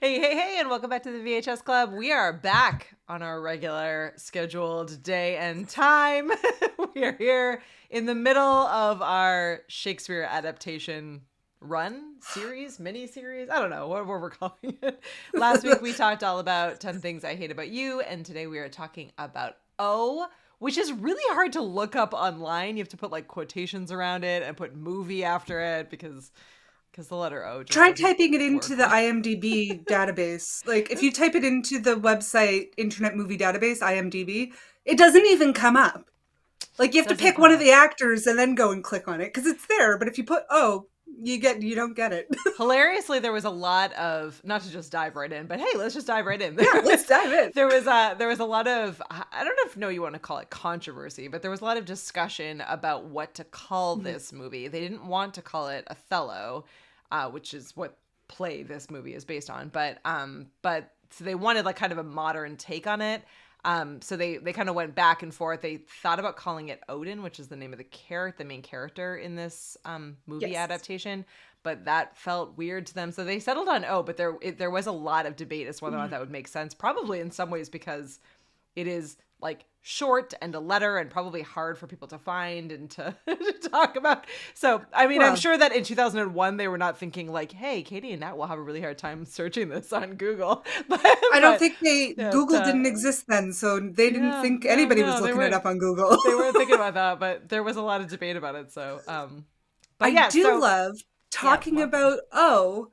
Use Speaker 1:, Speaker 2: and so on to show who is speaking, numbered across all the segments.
Speaker 1: Hey, and welcome back to the VHS Club. We are back on our regular scheduled day and time. We are here in the middle of our Shakespeare adaptation run series, mini-series. I don't know what we're calling it. Last week we talked all about 10 Things I Hate About You, and today we are talking about O, which is really hard to look up online. You have to put like quotations around it and put movie after it because the letter O just
Speaker 2: try
Speaker 1: doesn't
Speaker 2: typing it into
Speaker 1: work.
Speaker 2: the IMDb database. Like if you type it into the website Internet Movie Database, IMDb, it doesn't even come up. Like you have to pick one of the actors and then go and click on it because it's there. But if you put O, you don't get it.
Speaker 1: Hilariously, there was a lot of, not to just dive right in, but hey, let's just dive right in.
Speaker 2: Yeah, let's dive in.
Speaker 1: There was a lot of, I don't know if you want to call it controversy, but there was a lot of discussion about what to call this movie. They didn't want to call it Othello, which is what play this movie is based on, but so they wanted like kind of a modern take on it. So they kind of went back and forth. They thought about calling it Odin, which is the name of the main character in this movie adaptation, but that felt weird to them. So they settled on O, but there was a lot of debate as to whether or not that would make sense. Probably in some ways because it is like short and a letter and probably hard for people to find and to talk about. So, I mean, I'm sure that in 2001, they were not thinking like, hey, Katie and Nat will have a really hard time searching this on Google.
Speaker 2: I don't think Google didn't exist then, so they didn't think anybody was looking it up on Google.
Speaker 1: They weren't thinking about that, but there was a lot of debate about it. So,
Speaker 2: I do love talking about O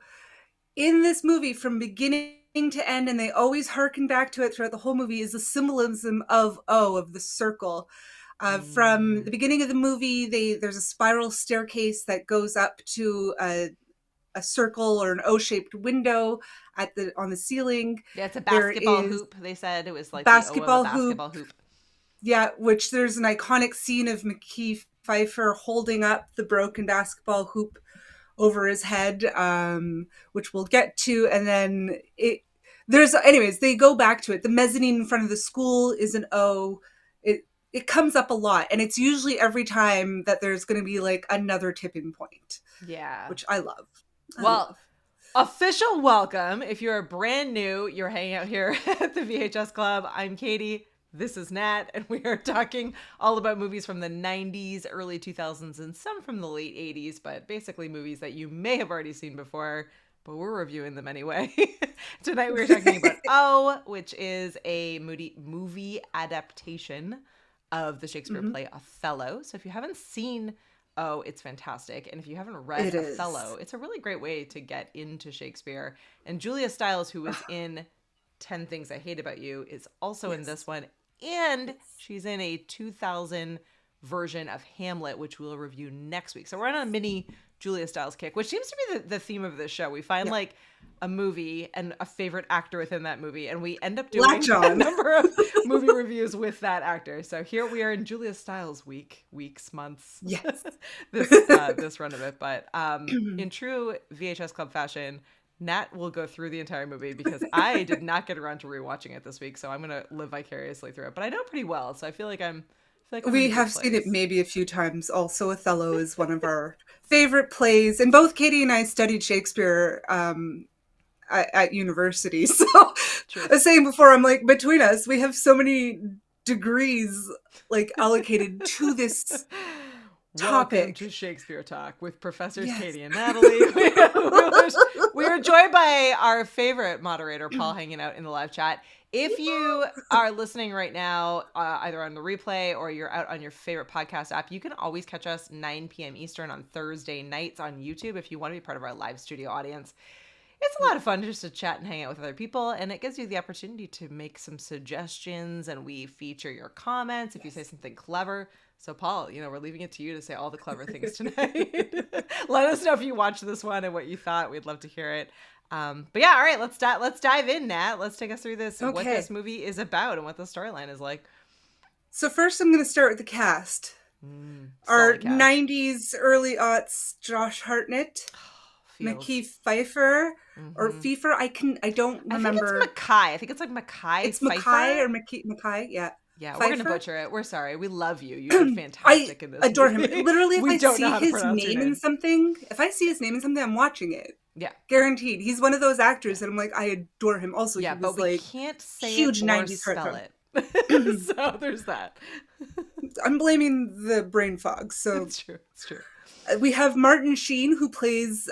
Speaker 2: in this movie from beginning to end, and they always harken back to it throughout the whole movie, is the symbolism of O, of the circle. From the beginning of the movie, there's a spiral staircase that goes up to a circle or an O-shaped window on the ceiling.
Speaker 1: Yeah, it's a basketball hoop. They said it was like
Speaker 2: basketball
Speaker 1: the O of a basketball hoop.
Speaker 2: Yeah, which there's an iconic scene of Mekhi Phifer holding up the broken basketball hoop over his head, which we'll get to. And then they go back to it. The mezzanine in front of the school is an O. It comes up a lot, and it's usually every time that there's going to be like another tipping point.
Speaker 1: Yeah.
Speaker 2: Which I love.
Speaker 1: Official welcome. If you're brand new, you're hanging out here at the VHS Club. I'm Katie. This is Nat, and we are talking all about movies from the 90s, early 2000s, and some from the late 80s, but basically movies that you may have already seen before, but we're reviewing them anyway. Tonight we're talking about O, which is a movie adaptation of the Shakespeare play Othello. So if you haven't seen O, it's fantastic. And if you haven't read Othello, it's a really great way to get into Shakespeare. And Julia Stiles, who was in 10 Things I Hate About You, is also in this one. And she's in a 2000 version of Hamlet, which we'll review next week. So we're on a mini Julia Stiles kick, which seems to be the theme of this show. We find like a movie and a favorite actor within that movie, and we end up doing a number of movie reviews with that actor. So here we are in Julia Stiles weeks, months.
Speaker 2: Yes.
Speaker 1: this run of it. But in true VHS Club fashion, Nat will go through the entire movie because I did not get around to rewatching it this week, so I'm gonna live vicariously through it. But I know pretty well, so I feel like we have
Speaker 2: seen it maybe a few times. Also, Othello is one of our favorite plays, and both Katie and I studied Shakespeare at university. So I was saying before, I'm like, between us, we have so many degrees like allocated to this
Speaker 1: Welcome to Shakespeare Talk with Professors Katie and Natalie. We are joined by our favorite moderator, Paul, hanging out in the live chat. If you are listening right now, either on the replay or you're out on your favorite podcast app, you can always catch us 9 p.m. Eastern on Thursday nights on YouTube if you want to be part of our live studio audience. It's a lot of fun just to chat and hang out with other people, and it gives you the opportunity to make some suggestions, and we feature your comments if you say something clever. So, Paul, we're leaving it to you to say all the clever things tonight. Let us know if you watched this one and what you thought. We'd love to hear it. But yeah, all right, let's dive in, Nat. Let's take us through this, what this movie is about and what the storyline is like.
Speaker 2: So first I'm going to start with the cast. Our cast. 90s, early aughts, Josh Hartnett. Mekhi Phifer or Phifer. I don't remember.
Speaker 1: I think it's Mekhi. I think it's like Mekhi.
Speaker 2: It's Mekhi or Mekhi. Yeah.
Speaker 1: Yeah, we're gonna butcher it. We're sorry. We love you. You're fantastic in this.
Speaker 2: I adore him. Literally, if I see his name in something, I'm watching it.
Speaker 1: Yeah,
Speaker 2: guaranteed. He's one of those actors that I'm like, I adore him. Also,
Speaker 1: yeah,
Speaker 2: he was
Speaker 1: but we can't say
Speaker 2: huge
Speaker 1: it or
Speaker 2: 90s
Speaker 1: spell it. So there's that.
Speaker 2: I'm blaming the brain fog. So
Speaker 1: it's true. It's true.
Speaker 2: We have Martin Sheen, who plays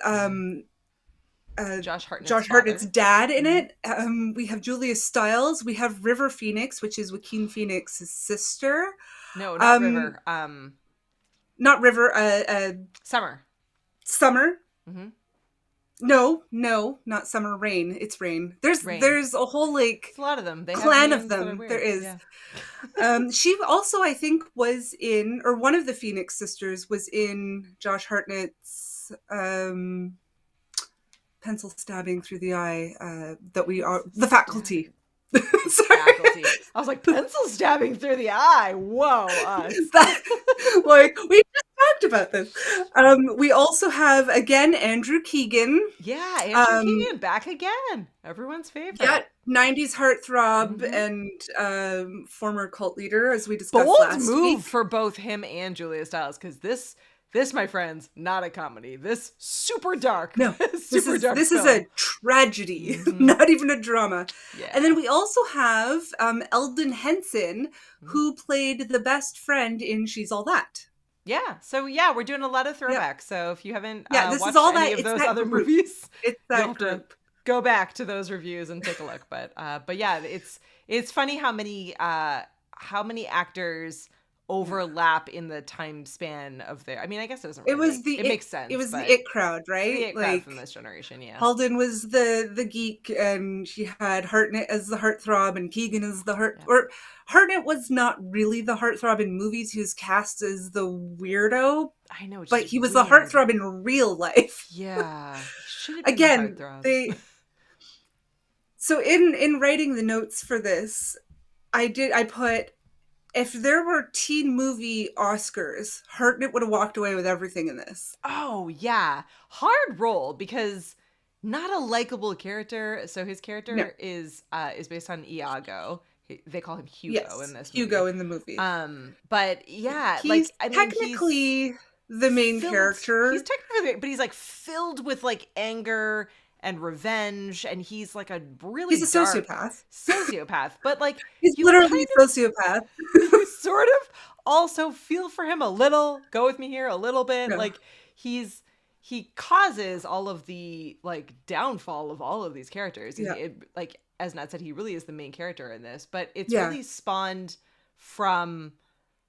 Speaker 1: Josh
Speaker 2: Hartnett's dad in it. We have Julia Stiles. We have River Phoenix, which is Joaquin Phoenix's sister.
Speaker 1: No, not River.
Speaker 2: Not River.
Speaker 1: Summer.
Speaker 2: Summer.
Speaker 1: Mm-hmm.
Speaker 2: No, not Summer. Rain. It's Rain. There's a whole
Speaker 1: it's a lot of them.
Speaker 2: Clan of them. There is. Yeah. She also, I think, was in, or one of the Phoenix sisters was in Josh Hartnett's pencil stabbing through the eye. The Faculty.
Speaker 1: Faculty. I was like, pencil stabbing through the eye. Whoa.
Speaker 2: We just talked about this. We also have, again, Andrew Keegan.
Speaker 1: Yeah, Andrew Keegan back again. Everyone's favorite. Yeah,
Speaker 2: 90s heartthrob and former cult leader, as we discussed last week.
Speaker 1: Bold move for both him and Julia Stiles, because this, my friends, not a comedy. This super dark.
Speaker 2: No,
Speaker 1: dark.
Speaker 2: This is a tragedy, not even a drama.
Speaker 1: Yeah.
Speaker 2: And then we also have Eldon Henson, who played the best friend in She's All That.
Speaker 1: Yeah. So yeah, we're doing a lot of throwbacks. Yeah. So if you haven't
Speaker 2: this
Speaker 1: watched
Speaker 2: is all
Speaker 1: any of those other
Speaker 2: group.
Speaker 1: movies,
Speaker 2: it's that group.
Speaker 1: Go back to those reviews and take a look. But yeah, it's funny how many actors overlap in the time span of their. I mean, I guess it doesn't. Really it makes sense.
Speaker 2: It was the it crowd, right?
Speaker 1: The it crowd from this generation. Yeah.
Speaker 2: Halden was the geek, and she had Hartnett as the heartthrob, and Keegan as the heart. Yeah. Or Hartnett was not really the heartthrob in movies. He was cast as the weirdo.
Speaker 1: I know,
Speaker 2: but he was the heartthrob in real life.
Speaker 1: Yeah.
Speaker 2: Again, So in writing the notes for this, I put, if there were teen movie Oscars, Hartnett would have walked away with everything in this.
Speaker 1: Oh, yeah. Hard role, because not a likable character. So his character is based on Iago. They call him Hugo in this movie.
Speaker 2: Hugo in the movie.
Speaker 1: But yeah,
Speaker 2: he's technically the main character.
Speaker 1: He's technically, but he's like filled with like anger and revenge, and he's like a really
Speaker 2: he's a
Speaker 1: sociopath, but like
Speaker 2: he's literally a sociopath.
Speaker 1: You sort of also feel for him a little. Go with me here a little bit. No. Like he causes all of the like downfall of all of these characters.
Speaker 2: Yeah.
Speaker 1: Like as Nat said, he really is the main character in this, but it's really spawned from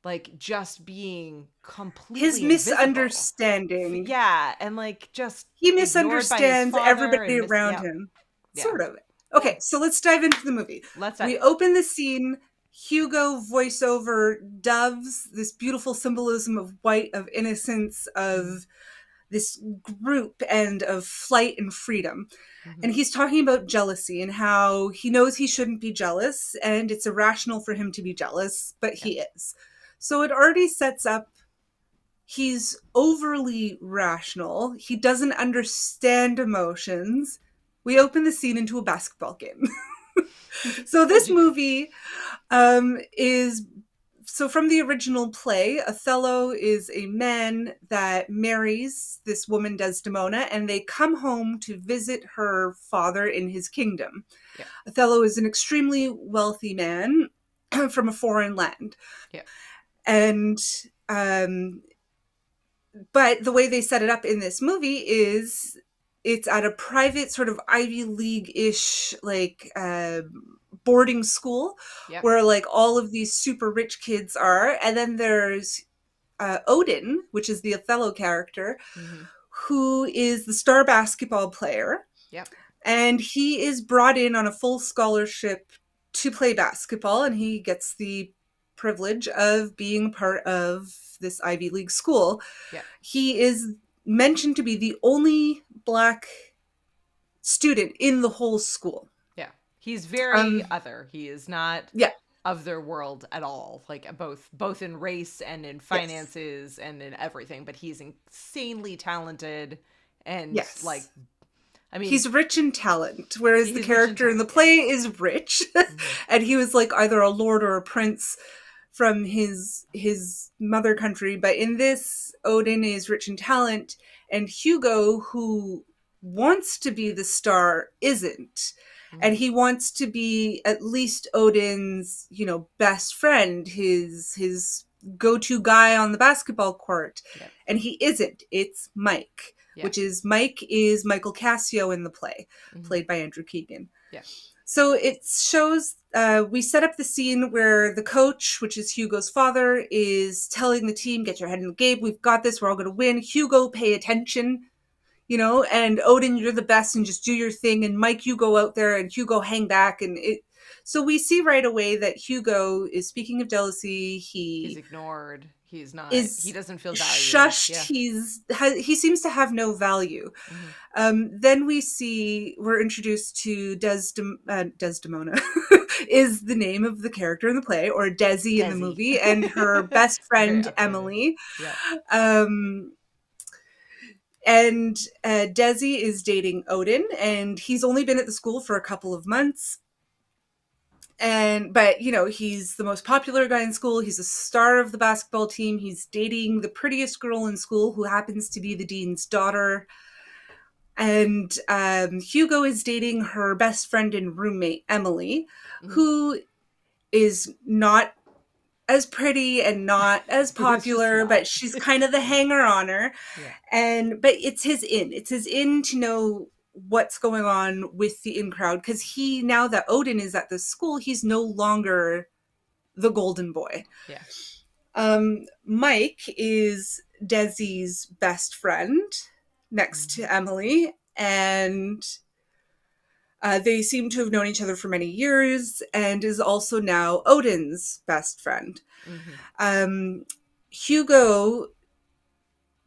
Speaker 1: like just being completely
Speaker 2: his misunderstanding.
Speaker 1: Invisible. Yeah, and like just
Speaker 2: he misunderstands everybody around him. Yeah. Sort of. Okay, so let's dive into the movie. We open the scene. Hugo voiceover doves, this beautiful symbolism of white, of innocence, of this group, and of flight and freedom. And he's talking about jealousy and how he knows he shouldn't be jealous, and it's irrational for him to be jealous, but he is. So it already sets up, he's overly rational. He doesn't understand emotions. We open the scene into a basketball game. So this movie is, so from the original play, Othello is a man that marries this woman Desdemona, and they come home to visit her father in his kingdom. Yeah. Othello is an extremely wealthy man from a foreign land.
Speaker 1: Yeah.
Speaker 2: And but the way they set it up in this movie is it's at a private sort of Ivy League-ish like boarding school where like all of these super rich kids are. And then there's Odin, which is the Othello character, who is the star basketball player. And he is brought in on a full scholarship to play basketball, and he gets the privilege of being part of this Ivy League school. He is mentioned to be the only Black student in the whole school.
Speaker 1: He's very other. He is not of their world at all, like both in race and in finances and in everything, but he's insanely talented and like, I mean,
Speaker 2: he's rich in talent, whereas the character in the play is rich. And he was like either a lord or a prince from his mother country. But in this, Odin is rich in talent, and Hugo, who wants to be the star, isn't. And he wants to be at least Odin's, you know, best friend, his go-to guy on the basketball court. And he isn't. It's Mike. Which is Michael Cassio in the play, played by Andrew Keegan. So it shows, we set up the scene where the coach, which is Hugo's father, is telling the team, get your head in the game, we've got this, we're all going to win. Hugo, pay attention, you know, and Odin, you're the best and just do your thing. And Mike, you go out there, and Hugo, hang back. And so we see right away that Hugo is, speaking of jealousy, he's
Speaker 1: ignored. He's not. He doesn't feel valued.
Speaker 2: Shushed. He seems to have no value. Then we're introduced to Desdemona, is the name of the character in the play, or Desi in the movie, and her best friend Emily. And Desi is dating Odin, and he's only been at the school for a couple of months. But you know, he's the most popular guy in school. He's a star of the basketball team. He's dating the prettiest girl in school, who happens to be the dean's daughter. And Hugo is dating her best friend and roommate, Emily, who is not as pretty and not as popular, but she's kind of the hanger-oner. But it's his in. It's his in to know what's going on with the in crowd, because now that Odin is at the school, he's no longer the golden boy. Mike is Desi's best friend next to Emily, and they seem to have known each other for many years, and is also now Odin's best friend. Hugo,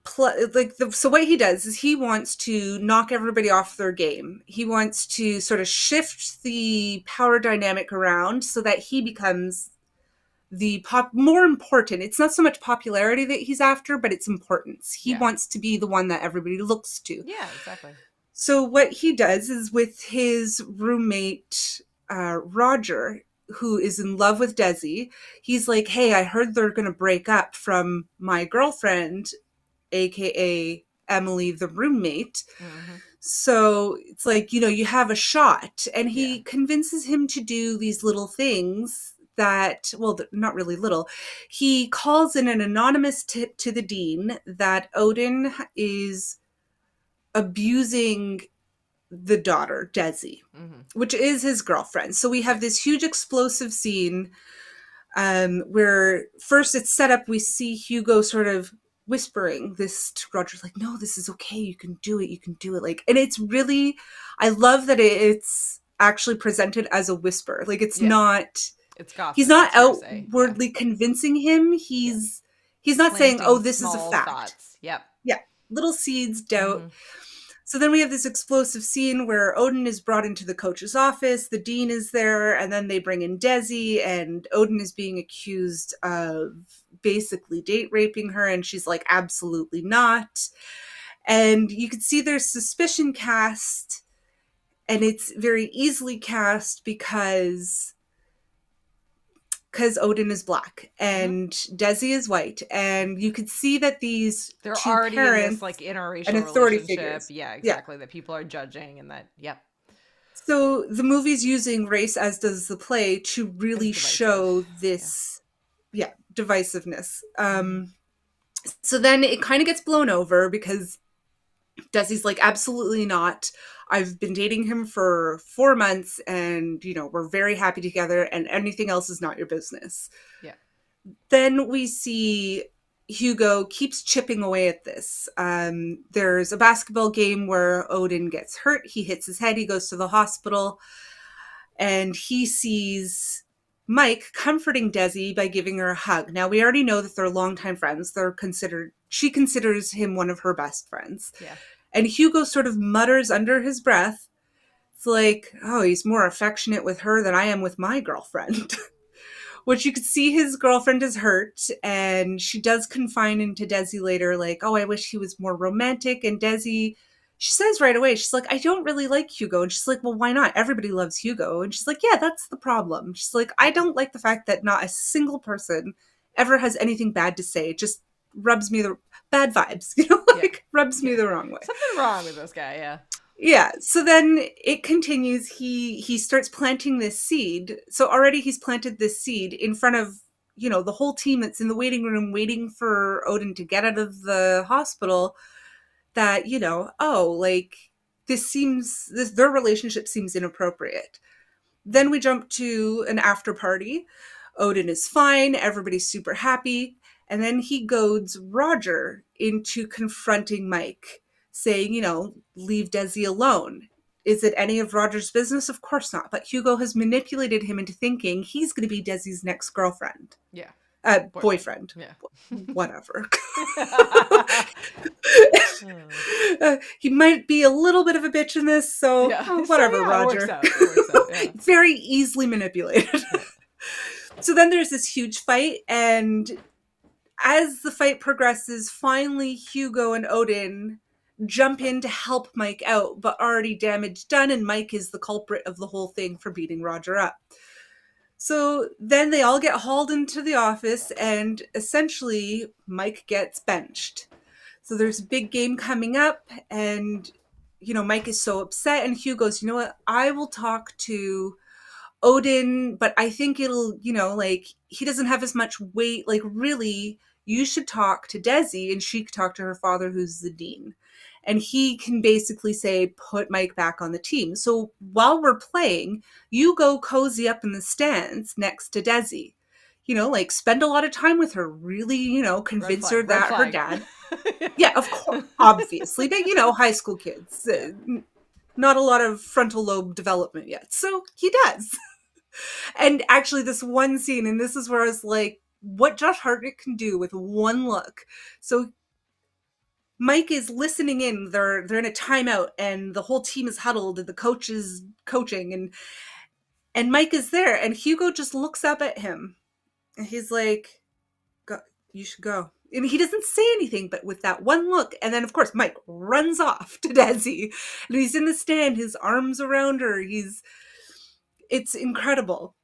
Speaker 2: so what he does is he wants to knock everybody off their game. He wants to sort of shift the power dynamic around so that he becomes the more important. It's not so much popularity that he's after, but it's importance. He wants to be the one that everybody looks to. So what he does is, with his roommate Roger, who is in love with Desi, he's like, hey, I heard they're going to break up from my girlfriend, aka Emily, the roommate. So it's like, you know, you have a shot. And he convinces him to do these little things that, well, not really little. He calls in an anonymous tip to the dean that Odin is abusing the daughter, Desi, which is his girlfriend. So we have this huge explosive scene where first it's set up, we see Hugo sort of whispering this to Roger, like, no, this is okay, you can do it, like, and it's really, I love that it's actually presented as a whisper, like it's not, it's gossip, he's not outwardly convincing him, he's not planting saying, oh, this is a fact thoughts. Little seeds, doubt. So then we have this explosive scene where Odin is brought into the coach's office, the dean is there, and then they bring in Desi, and Odin is being accused of basically date raping her, and she's like, absolutely not. And you can see there's suspicion cast, and it's very easily cast because Odin is black and Desi is white, and you could see that they're already in this like interracial authority relationship. Figures.
Speaker 1: That people are judging, and that
Speaker 2: So the movie's using race, as does the play, to really show this divisiveness. So then it kind of gets blown over because Desi's like, absolutely not. I've been dating him for 4 months and, we're very happy together and anything else is not your business.
Speaker 1: Yeah.
Speaker 2: Then we see Hugo keeps chipping away at this. There's a basketball game where Odin gets hurt. He hits his head. He goes to the hospital and he sees Mike comforting Desi by giving her a hug. Now, we already know that they're longtime friends. She considers him one of her best friends.
Speaker 1: Yeah.
Speaker 2: And Hugo sort of mutters under his breath, it's like, oh, he's more affectionate with her than I am with my girlfriend. Which you could see his girlfriend is hurt, and she does confide into Desi later, like, oh, I wish he was more romantic. And Desi, she says right away, she's like, I don't really like Hugo. And she's like, well, why not? Everybody loves Hugo. And she's like, yeah, that's the problem. She's like, I don't like the fact that not a single person ever has anything bad to say. It just rubs me the bad vibes, rubs me the wrong way.
Speaker 1: Something wrong with this guy, yeah.
Speaker 2: Yeah. So then it continues. He starts planting this seed. So already he's planted this seed in front of, the whole team that's in the waiting room waiting for Odin to get out of the hospital, that, their relationship seems inappropriate. Then we jump to an after party. Odin is fine. Everybody's super happy. And then he goads Roger into confronting Mike, saying, leave Desi alone. Is it any of Roger's business? Of course not. But Hugo has manipulated him into thinking he's going to be Desi's next girlfriend.
Speaker 1: Yeah.
Speaker 2: Boyfriend.
Speaker 1: Yeah.
Speaker 2: Whatever. He might be a little bit of a bitch in this, so whatever, Roger.
Speaker 1: It works out, yeah.
Speaker 2: Very easily manipulated. So then there's this huge fight, and as the fight progresses, finally Hugo and Odin jump in to help Mike out, but already damage done, and Mike is the culprit of the whole thing for beating Roger up. So then they all get hauled into the office, and essentially Mike gets benched. So there's a big game coming up, and, Mike is so upset, and Hugh goes, you know what, I will talk to Odin, but I think it'll, he doesn't have as much weight. Like, really, you should talk to Desi, and she could talk to her father, who's the dean. And he can basically say, put Mike back on the team. So while we're playing, you go cozy up in the stands next to Desi. Spend a lot of time with her. Really, convince her that her dad. Yeah, of course, obviously. But, high school kids. Not a lot of frontal lobe development yet. So he does. And actually this one scene, and this is where I was like, what Josh Hartnett can do with one look. So Mike is listening in. They're in a timeout, and the whole team is huddled, and the coach is coaching, and Mike is there, and Hugo just looks up at him, and he's like, you should go. And he doesn't say anything, but with that one look, and then of course Mike runs off to Desi, and he's in the stand, his arms around her. It's incredible.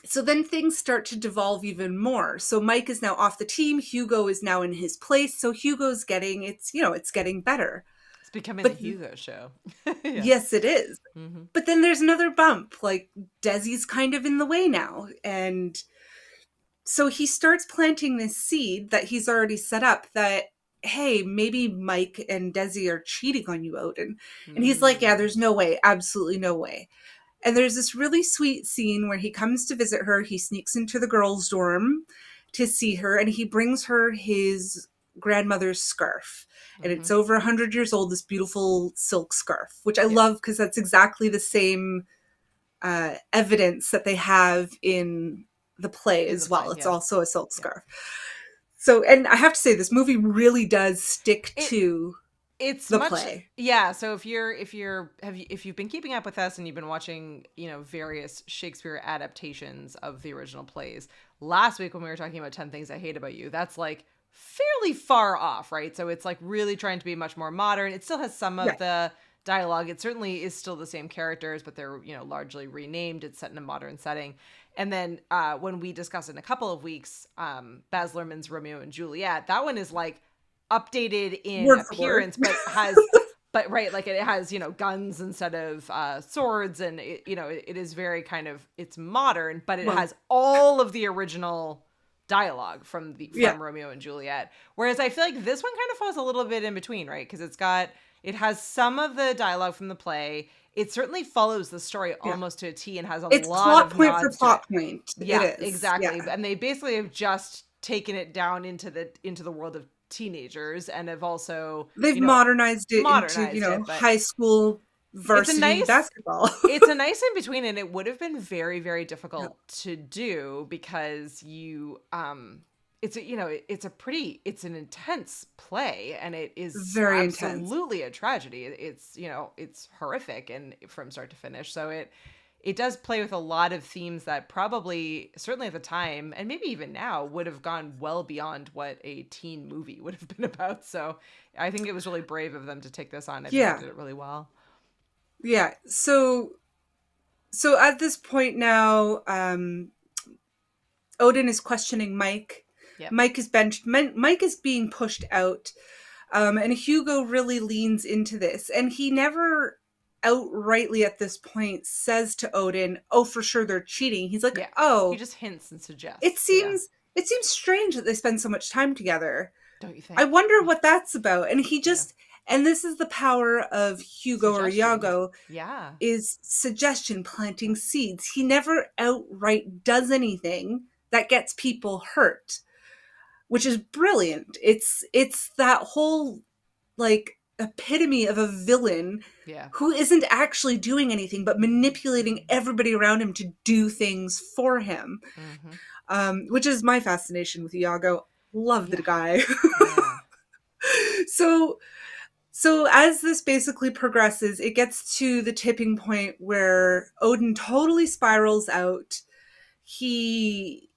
Speaker 2: So then things start to devolve even more. So Mike is now off the team. Hugo is now in his place. So Hugo's it's getting better.
Speaker 1: It's becoming the Hugo show.
Speaker 2: Yeah. Yes, it is. Mm-hmm. But then there's another bump. Like, Desi's kind of in the way now. And so he starts planting this seed that he's already set up that, hey, maybe Mike and Desi are cheating on you, Odin. And he's like, yeah, there's no way. Absolutely no way. And there's this really sweet scene where he comes to visit her. He sneaks into the girls' dorm to see her, and he brings her his grandmother's scarf. And it's over 100 years old, this beautiful silk scarf, which I love because that's exactly the same evidence that they have in the play as well. It's also a silk scarf. So, and I have to say, this movie really does stick to... It's the play.
Speaker 1: Yeah. So if you've been keeping up with us and you've been watching, various Shakespeare adaptations of the original plays, last week when we were talking about 10 Things I Hate About You, that's like fairly far off, right? So it's like really trying to be much more modern. It still has some of the dialogue. It certainly is still the same characters, but they're, largely renamed. It's set in a modern setting. And then when we discuss in a couple of weeks, Baz Luhrmann's Romeo and Juliet, that one is like updated in appearance, but has it has guns instead of swords, and it is very kind of, it's modern, but it has all of the original dialogue from Romeo and Juliet. Whereas I feel like this one kind of falls a little bit in between, right? Because it has some of the dialogue from the play. It certainly follows the story almost to a T and has a lot of nods to it.
Speaker 2: Point.
Speaker 1: Yeah,
Speaker 2: it is.
Speaker 1: exactly.
Speaker 2: Yeah.
Speaker 1: And they basically have just taken it down into the world of teenagers and have also
Speaker 2: modernized it into high school varsity basketball.
Speaker 1: It's a nice in between, and it would have been very, very difficult to do because it's an intense play, and it is
Speaker 2: very
Speaker 1: absolutely a tragedy. It's horrific and from start to finish. So it does play with a lot of themes that probably, certainly at the time, and maybe even now, would have gone well beyond what a teen movie would have been about. So I think it was really brave of them to take this on. I think they did it really well.
Speaker 2: Yeah. So at this point now, Odin is questioning Mike. Yep. Mike is benched. Mike is being pushed out. And Hugo really leans into this. And he never outrightly at this point says to Odin, "Oh, for sure they're cheating." He's like, "Oh."
Speaker 1: He just hints and suggests.
Speaker 2: It seems strange that they spend so much time together.
Speaker 1: Don't you think?
Speaker 2: I wonder what that's about. And he just... And this is the power of Hugo or Iago.
Speaker 1: Yeah.
Speaker 2: Is suggestion, planting seeds. He never outright does anything that gets people hurt, which is brilliant. It's that whole like epitome of a villain who isn't actually doing anything but manipulating everybody around him to do things for him. Mm-hmm. Which is my fascination with Iago. Love the guy. So as this basically progresses, it gets to the tipping point where Odin totally spirals out. He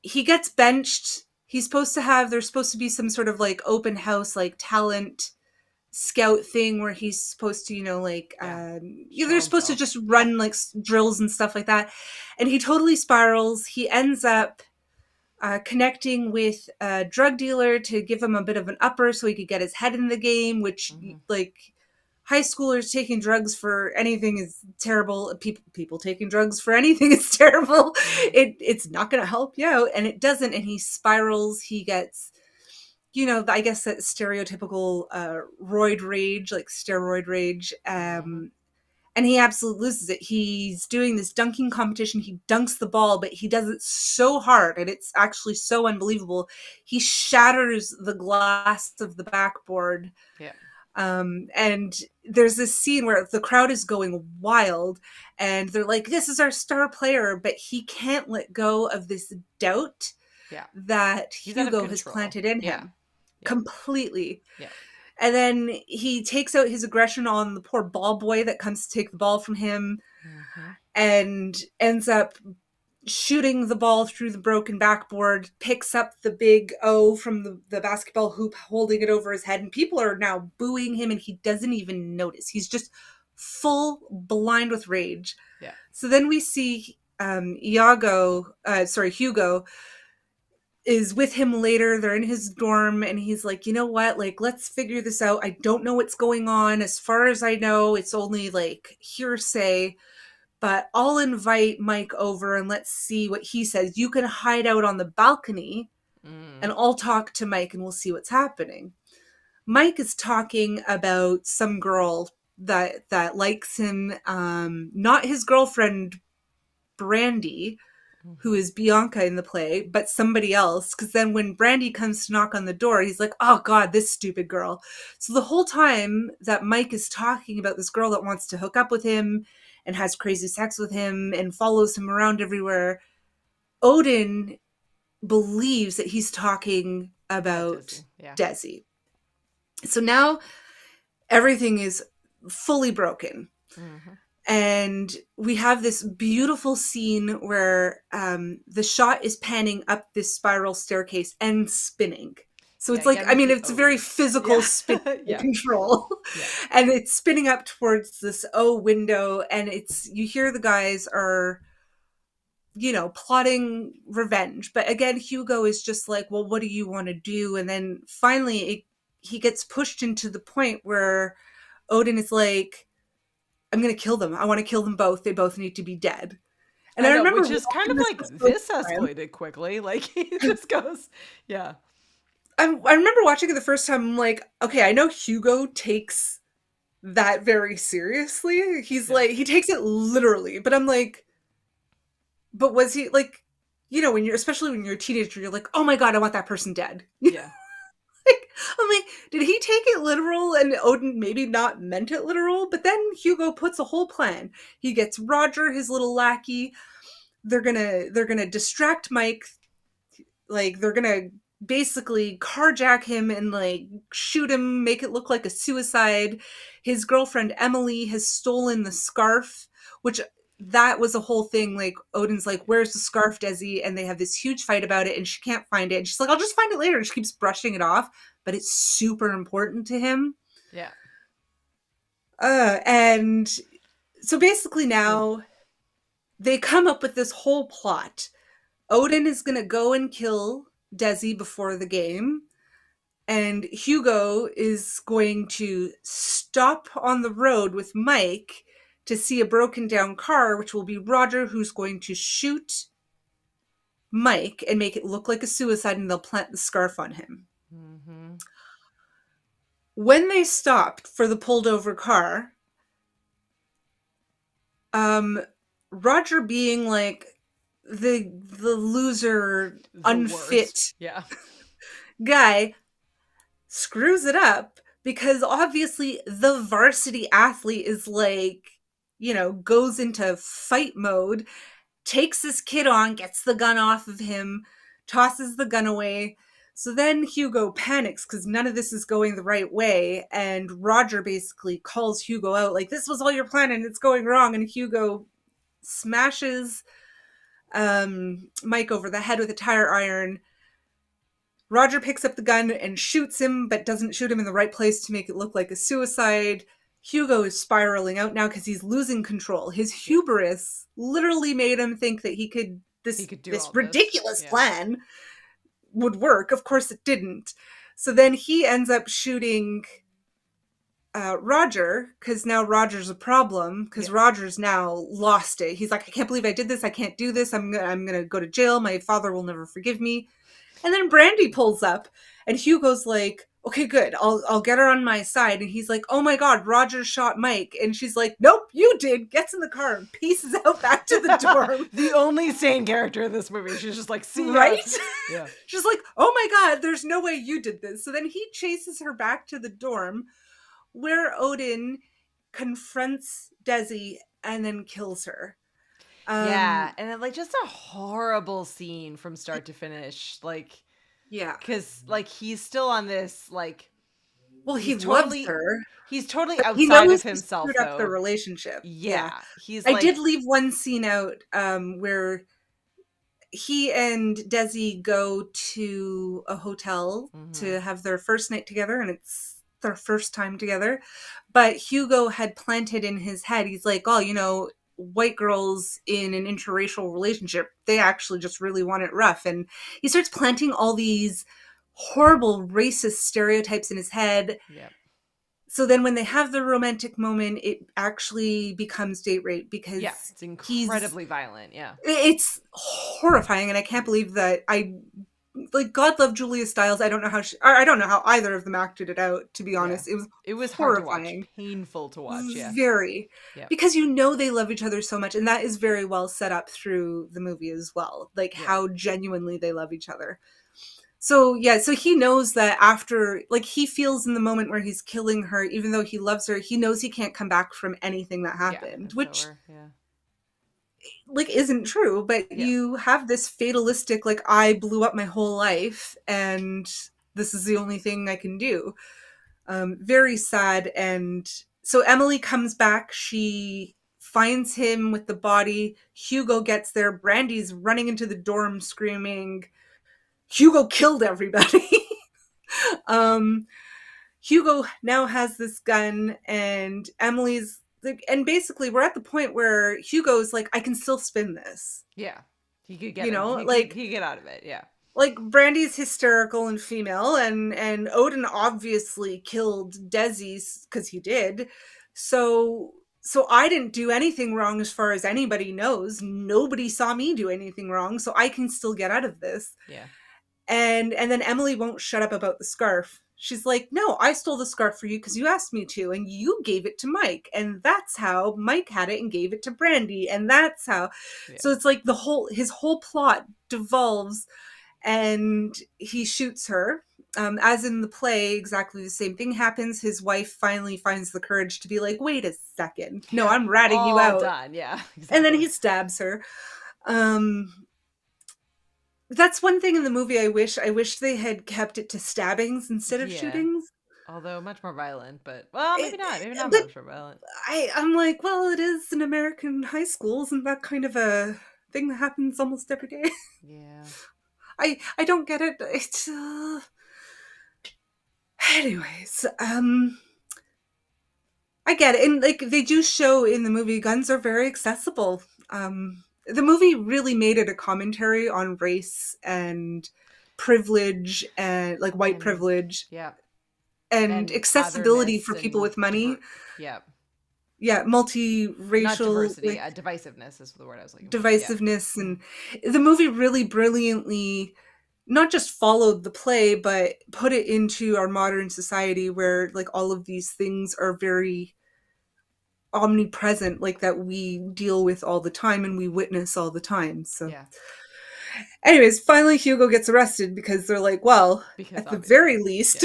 Speaker 2: gets benched. There's supposed to be some sort of like open house, like talent scout thing where he's supposed to, they're supposed to just run like drills and stuff like that. And he totally spirals. He ends up connecting with a drug dealer to give him a bit of an upper so he could get his head in the game, which like high schoolers taking drugs for anything is terrible. People taking drugs for anything is terrible. It's not going to help you out, and it doesn't. And he spirals. He gets, I guess that stereotypical roid rage, like steroid rage. And he absolutely loses it. He's doing this dunking competition. He dunks the ball, but he does it so hard, and it's actually so unbelievable. He shatters the glass of the backboard.
Speaker 1: Yeah.
Speaker 2: And there's this scene where the crowd is going wild, and they're like, "This is our star player," but he can't let go of this doubt that Hugo has planted in him completely. Yeah. And then he takes out his aggression on the poor ball boy that comes to take the ball from him and ends up shooting the ball through the broken backboard, picks up the big O from the basketball hoop, holding it over his head. And people are now booing him, and he doesn't even notice. He's just full blind with rage. Yeah. So then we see Hugo is with him later. They're in his dorm, and he's like, "You know what? Like, let's figure this out. I don't know what's going on. As far as I know, it's only like hearsay, but I'll invite Mike over and let's see what he says. You can hide out on the balcony and I'll talk to Mike and we'll see what's happening." Mike is talking about some girl that likes him, not his girlfriend, Brandy, who is Bianca in the play, but somebody else. Because then when Brandy comes to knock on the door, he's like, "Oh God, this stupid girl." So the whole time that Mike is talking about this girl that wants to hook up with him and has crazy sex with him and follows him around everywhere, Odin believes that he's talking about Desi. So now everything is fully broken. Mm-hmm. And we have this beautiful scene where the shot is panning up this spiral staircase and spinning. So it's it's very physical spin control. Yeah. And it's spinning up towards this window. And you hear the guys are, plotting revenge. But again, Hugo is just like, "Well, what do you want to do?" And then finally he gets pushed into the point where Odin is like, "I'm going to kill them. I want to kill them both. They both need to be dead." And
Speaker 1: I
Speaker 2: I
Speaker 1: know,
Speaker 2: remember
Speaker 1: which is kind
Speaker 2: watching
Speaker 1: of
Speaker 2: this
Speaker 1: like,
Speaker 2: the first
Speaker 1: this
Speaker 2: time.
Speaker 1: escalated quickly. Like, he just goes, yeah.
Speaker 2: I remember watching it the first time. I'm like, okay, I know Hugo takes that very seriously. He's
Speaker 1: Yeah.
Speaker 2: like, he takes it literally, but I'm like, but was he like, you know, when you're, especially when you're a teenager, you're like, oh my God, I want that person dead.
Speaker 1: Yeah.
Speaker 2: Like, I'm like, did he take it literal and Odin maybe not meant it literal? But then Hugo puts a whole plan. He gets Roger, his little lackey. They're gonna distract Mike. Like they're gonna basically carjack him and like shoot him, make it look like a suicide. His girlfriend Emily has stolen the scarf, which that was a whole thing. Like Odin's like, where's the scarf, Desi? And they have this huge fight about it and she can't find it. And she's like, I'll just find it later. And she keeps brushing it off, but it's super important to him.
Speaker 1: Yeah.
Speaker 2: And so basically now they come up with this whole plot. Odin is going to go and kill Desi before the game. And Hugo is going to stop on the road with Mike to see a broken down car, which will be Roger, who's going to shoot Mike and make it look like a suicide, and they'll plant the scarf on him.
Speaker 1: Mm-hmm.
Speaker 2: When they stopped for the pulled over car, Roger being like the loser,
Speaker 1: The
Speaker 2: unfit
Speaker 1: worst. Yeah.
Speaker 2: guy screws it up because obviously the varsity athlete is like, you know, goes into fight mode, takes this kid on, gets the gun off of him, tosses the gun away. So then Hugo panics because none of this is going the right way. And Roger basically calls Hugo out like, this was all your plan and it's going wrong. And Hugo smashes Mike over the head with a tire iron. Roger picks up the gun and shoots him, but doesn't shoot him in the right place to make it look like a suicide. Hugo is spiraling out now because he's losing control. His hubris literally made him think that he could
Speaker 1: do
Speaker 2: this
Speaker 1: all
Speaker 2: ridiculous
Speaker 1: this.
Speaker 2: plan would work. Of course it didn't. So then he ends up shooting Roger because now Roger's a problem because Roger's now lost it. He's like, I can't believe I did this. I can't do this. I'm gonna go to jail. My father will never forgive me. And then Brandy pulls up and Hugo's like, okay, good. I'll get her on my side. And he's like, oh my God, Roger shot Mike. And she's like, nope, you did. Gets in the car and pieces out back to the dorm.
Speaker 1: The only sane character in this movie. She's just like, see ya.
Speaker 2: Right?
Speaker 1: Yeah.
Speaker 2: She's like, oh my God, there's no way you did this. So then he chases her back to the dorm where Odin confronts Desi and then kills her.
Speaker 1: Yeah, and then, like, just a horrible scene from start to finish. Like,
Speaker 2: yeah,
Speaker 1: because like he's still on this like.
Speaker 2: Well, he loves her.
Speaker 1: He's totally outside
Speaker 2: he knows
Speaker 1: of himself.
Speaker 2: He screwed up the relationship.
Speaker 1: Yeah, he's.
Speaker 2: I did leave one scene out where he and Desi go to a hotel to have their first night together, and it's their first time together. But Hugo had planted in his head, he's like, oh, you know, white girls in an interracial relationship, they actually just really want it rough. And he starts planting all these horrible racist stereotypes in his head.
Speaker 1: Yep.
Speaker 2: So then when they have the romantic moment, it actually becomes date rape because
Speaker 1: it's incredibly violent. Yeah.
Speaker 2: It's horrifying. And I can't believe that God love Julia Stiles. I don't know how either of them acted it out, to be honest. It was horrifying.
Speaker 1: Hard to watch, painful to watch. Yeah.
Speaker 2: Very. Because you know they love each other so much, and that is very well set up through the movie as well. Like how genuinely they love each other. So so he knows that after, like, he feels in the moment where he's killing her, even though he loves her, he knows he can't come back from anything that happened, which like isn't true, but you have this fatalistic, like, I blew up my whole life and this is the only thing I can do. Very sad. And so Emily comes back, she finds him with the body. Hugo gets there, Brandy's running into the dorm screaming, Hugo killed everybody. Hugo now has this gun, and Emily's like, and basically we're at the point where Hugo's like, I can still spin this.
Speaker 1: Yeah. He could get, he could get out of it. Yeah.
Speaker 2: Like, Brandy's hysterical and female, and Odin obviously killed Desi because he did. So So I didn't do anything wrong as far as anybody knows. Nobody saw me do anything wrong, so I can still get out of this.
Speaker 1: Yeah.
Speaker 2: And then Emily won't shut up about the scarf. She's like, no, I stole the scarf for you because you asked me to, and you gave it to Mike. And that's how Mike had it and gave it to Brandy. And that's how.
Speaker 1: Yeah.
Speaker 2: So it's like his whole plot devolves, and he shoots her. As in the play, exactly the same thing happens. His wife finally finds the courage to be like, wait a second. No, I'm ratting you out.
Speaker 1: Done. Yeah. Exactly.
Speaker 2: And then he stabs her. That's one thing in the movie I wish they had kept it to stabbings instead of shootings.
Speaker 1: Although much more violent, but well, maybe not much more violent.
Speaker 2: I'm like, well, it is an American high school. Isn't that kind of a thing that happens almost every day?
Speaker 1: Yeah.
Speaker 2: I don't get it. It's anyways, I get it. And like they do show in the movie, guns are very accessible. The movie really made it a commentary on race and privilege and like white privilege.
Speaker 1: Yeah.
Speaker 2: And accessibility for people with money.
Speaker 1: Yeah.
Speaker 2: Yeah, multiracial.
Speaker 1: Not diversity, divisiveness is the word I was looking for.
Speaker 2: Divisiveness. Yeah. And the movie really brilliantly not just followed the play, but put it into our modern society where like all of these things are very omnipresent, like that we deal with all the time and we witness all the time. So yeah. Anyways, finally Hugo gets arrested because they're like, well, at the very least,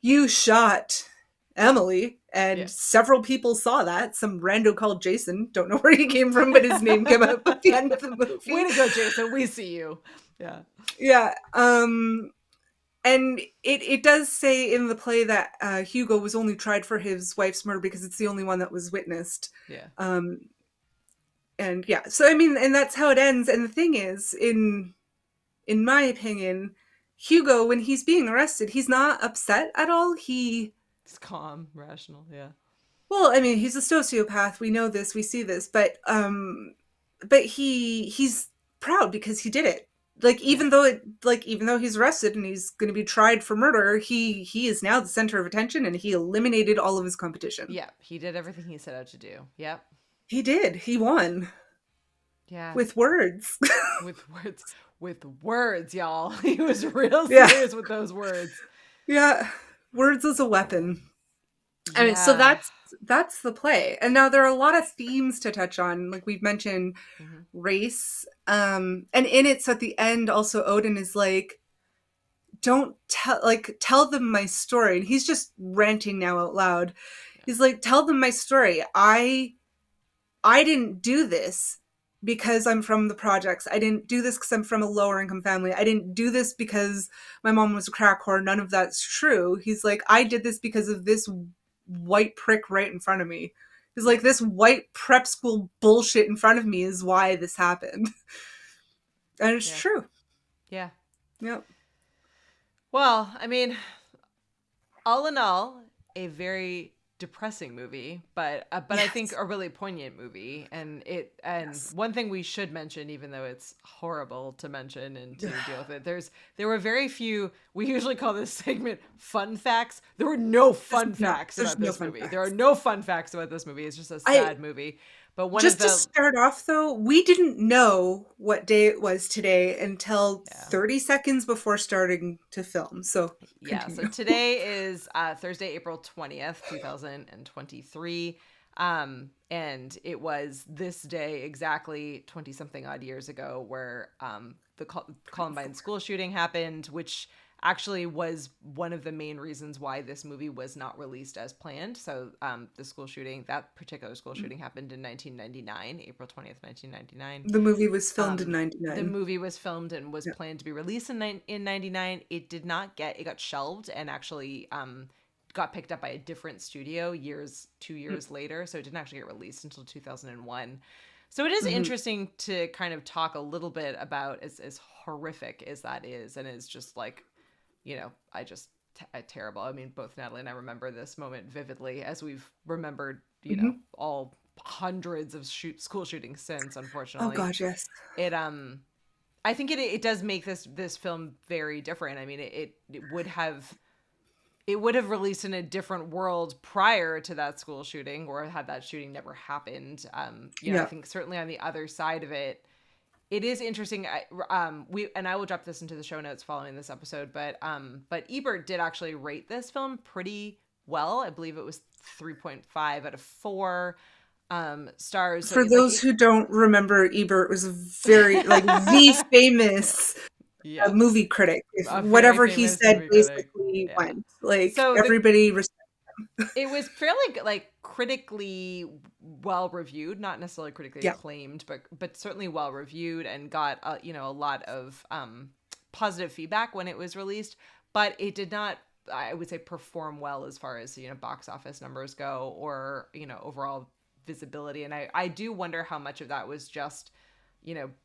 Speaker 2: you shot Emily, and several people saw that. Some rando called Jason, don't know where he came from, but his name came up at the end of the movie.
Speaker 1: Way to go, Jason, we see you. Yeah.
Speaker 2: Yeah. And it does say in the play that Hugo was only tried for his wife's murder because it's the only one that was witnessed.
Speaker 1: Yeah.
Speaker 2: And yeah, so I mean, and that's how it ends. And the thing is, in my opinion, Hugo, when he's being arrested, he's not upset at all. He's
Speaker 1: calm, rational. Yeah.
Speaker 2: Well, I mean, he's a sociopath. We know this. We see this, but he's proud because he did it. Like even though he's arrested and he's going to be tried for murder, he is now the center of attention and he eliminated all of his competition.
Speaker 1: Yeah, he did everything he set out to do. Yep.
Speaker 2: He did. He won.
Speaker 1: Yeah.
Speaker 2: With words.
Speaker 1: With words, y'all. He was real serious with those words.
Speaker 2: Yeah. Words as a weapon. I mean, so that's the play. And now there are a lot of themes to touch on. Like we've mentioned race. And in it, so at the end also Odin is like, tell them my story. And he's just ranting now out loud. Yeah. He's like, tell them my story. I didn't do this because I'm from the projects. I didn't do this because I'm from a lower income family. I didn't do this because my mom was a crack whore. None of that's true. He's like, I did this because of this white prick right in front of me. He's like, this white prep school bullshit in front of me is why this happened. And it's true.
Speaker 1: Yeah.
Speaker 2: Yep.
Speaker 1: Well, I mean, all in all, a very depressing movie, but I think a really poignant movie. And one thing we should mention, even though it's horrible to mention and to deal with it, there were very few. We usually call this segment fun facts. There were no fun facts about this movie. There are no fun facts about this movie. It's just a sad movie. But
Speaker 2: to start off, though, we didn't know what day it was today until 30 seconds before starting to film. So continue.
Speaker 1: So today is Thursday, April 20th, 2023. And it was this day exactly 20-something odd years ago where the Columbine school shooting happened, which actually was one of the main reasons why this movie was not released as planned. So that particular school shooting happened in 1999, April 20th, 1999.
Speaker 2: The movie was filmed in 99.
Speaker 1: The movie was filmed and was planned to be released in 99. It did not it got shelved and actually got picked up by a different studio 2 years later. So it didn't actually get released until 2001. So it is interesting to kind of talk a little bit about as horrific as that is. And it's just like, terrible. I mean, both Natalie and I remember this moment vividly, as we've remembered, all hundreds of school shootings since, unfortunately.
Speaker 2: Oh God, yes.
Speaker 1: I think it does make this film very different. I mean, it would have, it would have released in a different world prior to that school shooting, or had that shooting never happened. I think certainly on the other side of it, it is interesting. I will drop this into the show notes following this episode, but Ebert did actually rate this film pretty well. I believe it was 3.5 out of 4 stars. So
Speaker 2: for those who don't remember, Ebert was very the famous movie critic. Whatever he said basically went. So everybody respected him.
Speaker 1: It was fairly critically well reviewed, not necessarily critically acclaimed, but certainly well reviewed, and got a lot of positive feedback when it was released. But it did not, I would say, perform well as far as box office numbers go, or overall visibility. And I do wonder how much of that was just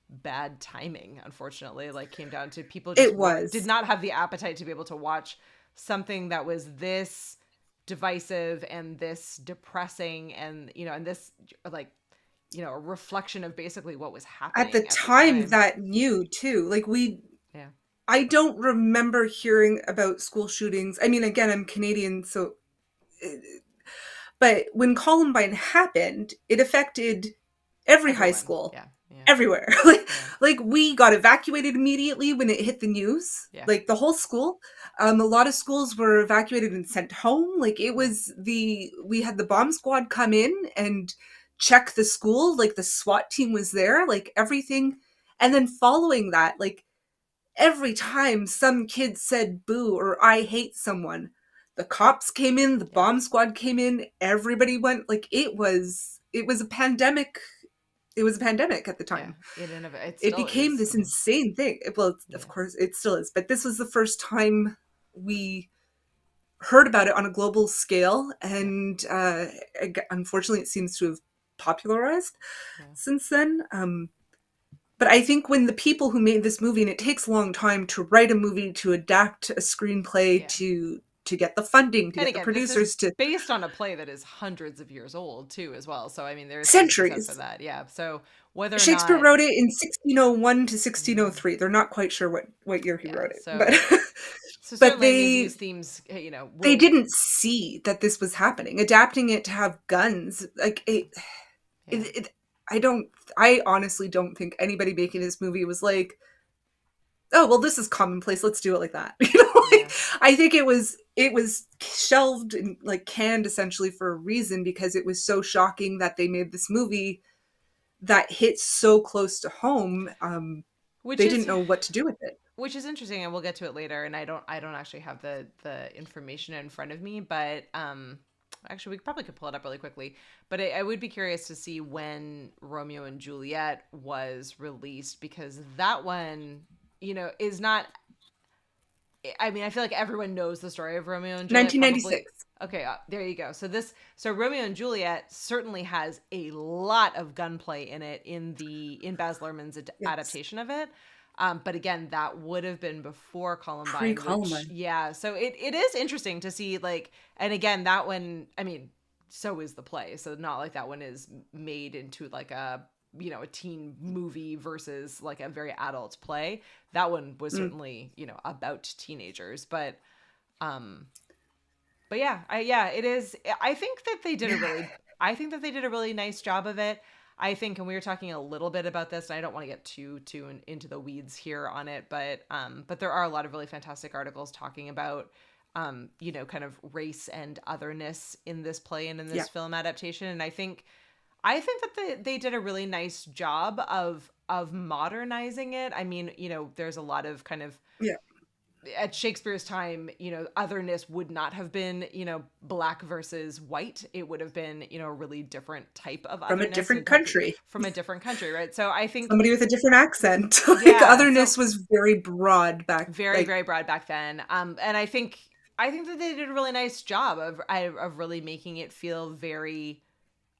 Speaker 1: bad timing, unfortunately. Came down to people just did not have the appetite to be able to watch something that was this divisive and this depressing, and and this a reflection of basically what was happening
Speaker 2: at the time that new too. I don't remember hearing about school shootings. I mean, again, I'm Canadian, so but when Columbine happened, it affected everyone. High school. Everywhere. We got evacuated immediately when it hit the news. The whole school. A lot of schools were evacuated and sent home. We had the bomb squad come in and check the school. The SWAT team was there, everything. And then following that, every time some kid said boo or I hate someone, the cops came in, the bomb squad came in, everybody went. It was a pandemic. It was a pandemic at the time. It became this insane thing. Well, of course, it still is. But this was the first time we heard about it on a global scale. And unfortunately, it seems to have popularized since then. But I think when the people who made this movie, and it takes a long time to write a movie, to adapt a screenplay, to get the funding, to get the producers to...
Speaker 1: based on a play that is hundreds of years old too, as well. So I mean, there's
Speaker 2: centuries
Speaker 1: for that. Yeah. So whether
Speaker 2: Shakespeare wrote it in 1601 to 1603. They're not quite sure what year he wrote it, but
Speaker 1: these themes,
Speaker 2: they didn't see that this was happening. Adapting it to have guns, I honestly don't think anybody making this movie was like, oh, well, this is commonplace, let's do it like that. I think it was shelved and canned essentially for a reason, because it was so shocking that they made this movie that hit so close to home. They didn't know what to do with it.
Speaker 1: Which is interesting, and we'll get to it later. And I don't actually have the information in front of me, but actually, we probably could pull it up really quickly. But I would be curious to see when Romeo and Juliet was released, because that one, is not... I mean, I feel like everyone knows the story of Romeo and Juliet.
Speaker 2: 1996.
Speaker 1: Probably. Okay, there you go. So Romeo and Juliet certainly has a lot of gunplay in it in Baz Luhrmann's adaptation of it. But again, that would have been before Columbine.
Speaker 2: Pre-Columbine.
Speaker 1: So it is interesting to see, and again, that one, I mean, so is the play. So not like that one is made into a teen movie versus a very adult play. That one was certainly, about teenagers, but yeah, it is. I think that they did a really nice job of it. I think, and we were talking a little bit about this, and I don't want to get too into the weeds here on it, but there are a lot of really fantastic articles talking about, kind of race and otherness in this play and in this film adaptation. And I think that they did a really nice job of modernizing it. I mean, there's a lot of kind of... At Shakespeare's time, otherness would not have been, black versus white. It would have been, a really different type of otherness.
Speaker 2: From a different country.
Speaker 1: From a different country, right? So I think...
Speaker 2: somebody with a different accent. Otherness was very broad back then.
Speaker 1: Very broad back then. And I think that they did a really nice job of really making it feel very...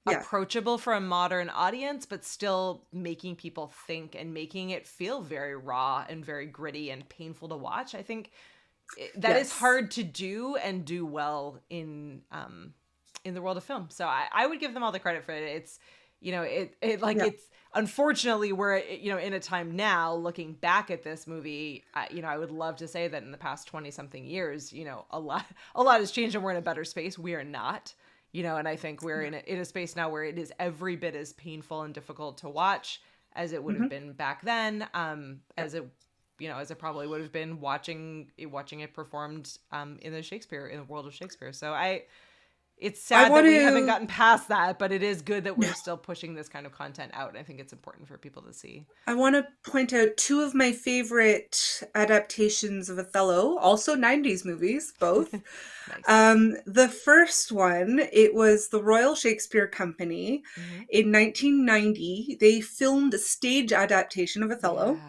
Speaker 1: approachable for a modern audience, but still making people think and making it feel very raw and very gritty and painful to watch. I think that is hard to do and do well in the world of film. So I would give them all the credit for it. It's, it's unfortunately we're, in a time now looking back at this movie, I would love to say that in the past 20 something years, a lot has changed and we're in a better space. We are not, and I think we're in a space now where it is every bit as painful and difficult to watch as it would have been back then, as it probably would have been watching it performed in the world of Shakespeare. So it's sad that we haven't gotten past that, but it is good that we're still pushing this kind of content out. And I think it's important for people to see.
Speaker 2: I want to point out two of my favorite adaptations of Othello, also 90s movies, both. Nice. The first one, it was the Royal Shakespeare Company in 1990. They filmed a stage adaptation of Othello,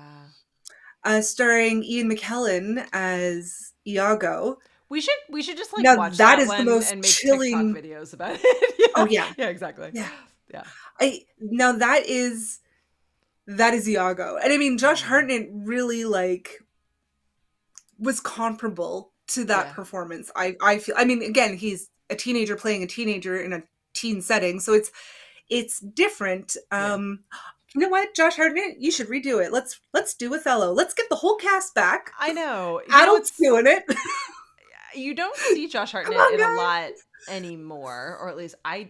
Speaker 2: starring Ian McKellen as Iago.
Speaker 1: We should just watch that one and make TikTok videos about it.
Speaker 2: Oh yeah.
Speaker 1: Yeah, exactly.
Speaker 2: Yeah. Now that is Iago. And I mean, Josh Hartnett really was comparable to that performance. I feel, I mean, again, he's a teenager playing a teenager in a teen setting. So it's different. You know what, Josh Hartnett, you should redo it. Let's do Othello. Let's get the whole cast back.
Speaker 1: I know.
Speaker 2: Adults doing it.
Speaker 1: You don't see Josh Hartnett in a lot anymore, or at least I